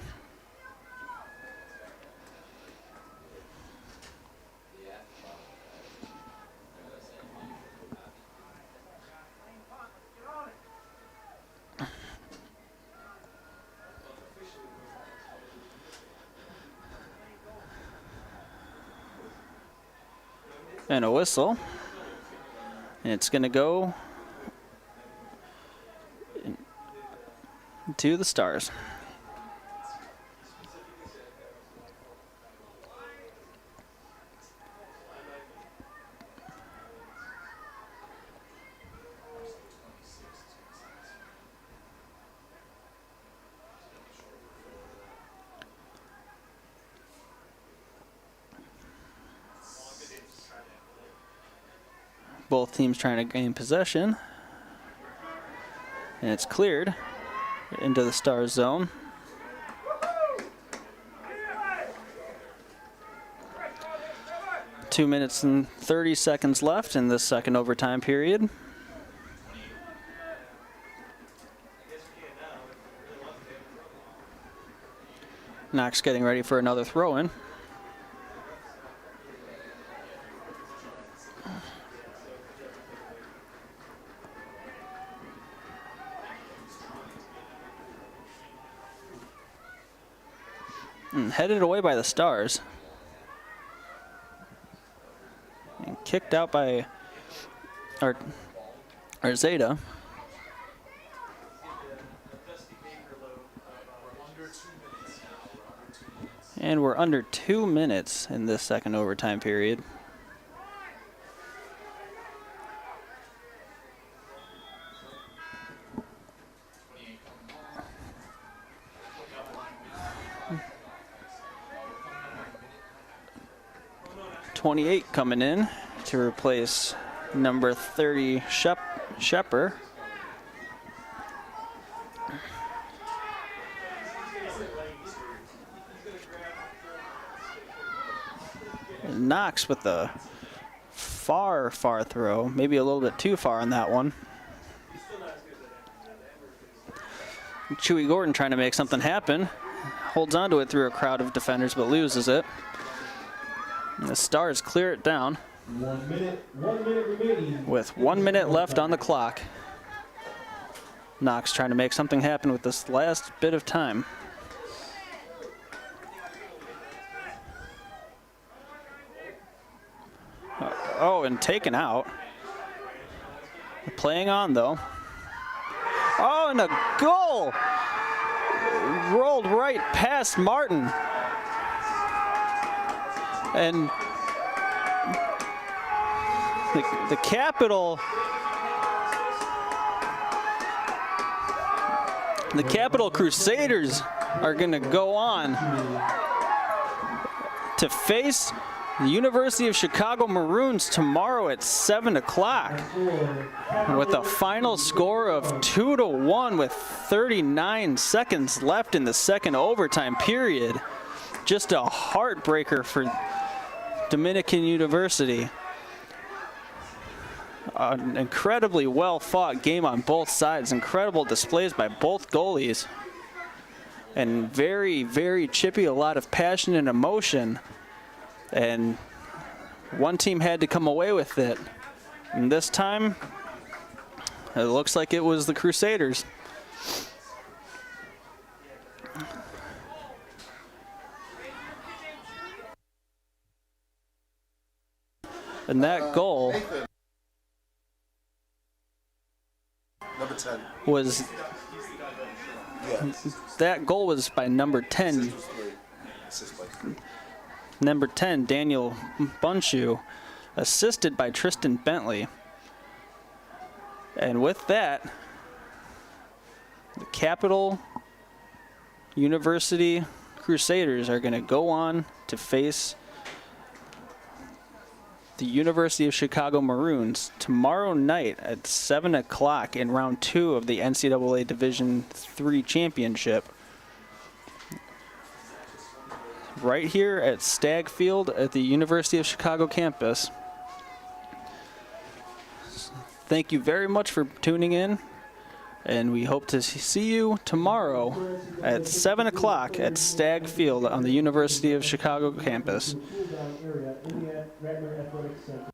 And a whistle. And it's going to go to the Stars. Both teams trying to gain possession. And it's cleared into the Stars zone. Two minutes and 30 seconds left in this second overtime period. Knox getting ready for another throw-in. And headed away by the Stars. And kicked out by Arzeta. And we're under 2 minutes in this second overtime period. .28 coming in to replace number 30 Shepper. Knox with the far throw, maybe a little bit too far on that one. Chewy Gordon trying to make something happen. Holds onto it through a crowd of defenders, but loses it. And the Stars clear it down. 1 minute remaining. With 1 minute left on the clock. Knox trying to make something happen with this last bit of time. Oh, and taken out. Playing on though. Oh, and a goal! Rolled right past Martin. And the Capital Crusaders are going to go on to face the University of Chicago Maroons tomorrow at 7 o'clock with a final score of 2-1 with 39 seconds left in the second overtime period. Just a heartbreaker for Dominican University. An incredibly well-fought game on both sides. Incredible displays by both goalies. And very chippy, a lot of passion and emotion. And one team had to come away with it. And this time, it looks like it was the Crusaders. And that goal Nathan. Number 10. was Yeah. that goal was by number 10. Assist by 3. Number 10, Daniel Bunchu, assisted by Tristan Bentley. And with that, the Capital University Crusaders are going to go on to face the University of Chicago Maroons tomorrow night at 7 o'clock in round 2 of the NCAA Division III Championship. Right here at Stagg Field at the University of Chicago campus. Thank you very much for tuning in, and we hope to see you tomorrow at 7 o'clock at Stagg Field on the University of Chicago campus. Cool down area in the Rattler Athletic Center.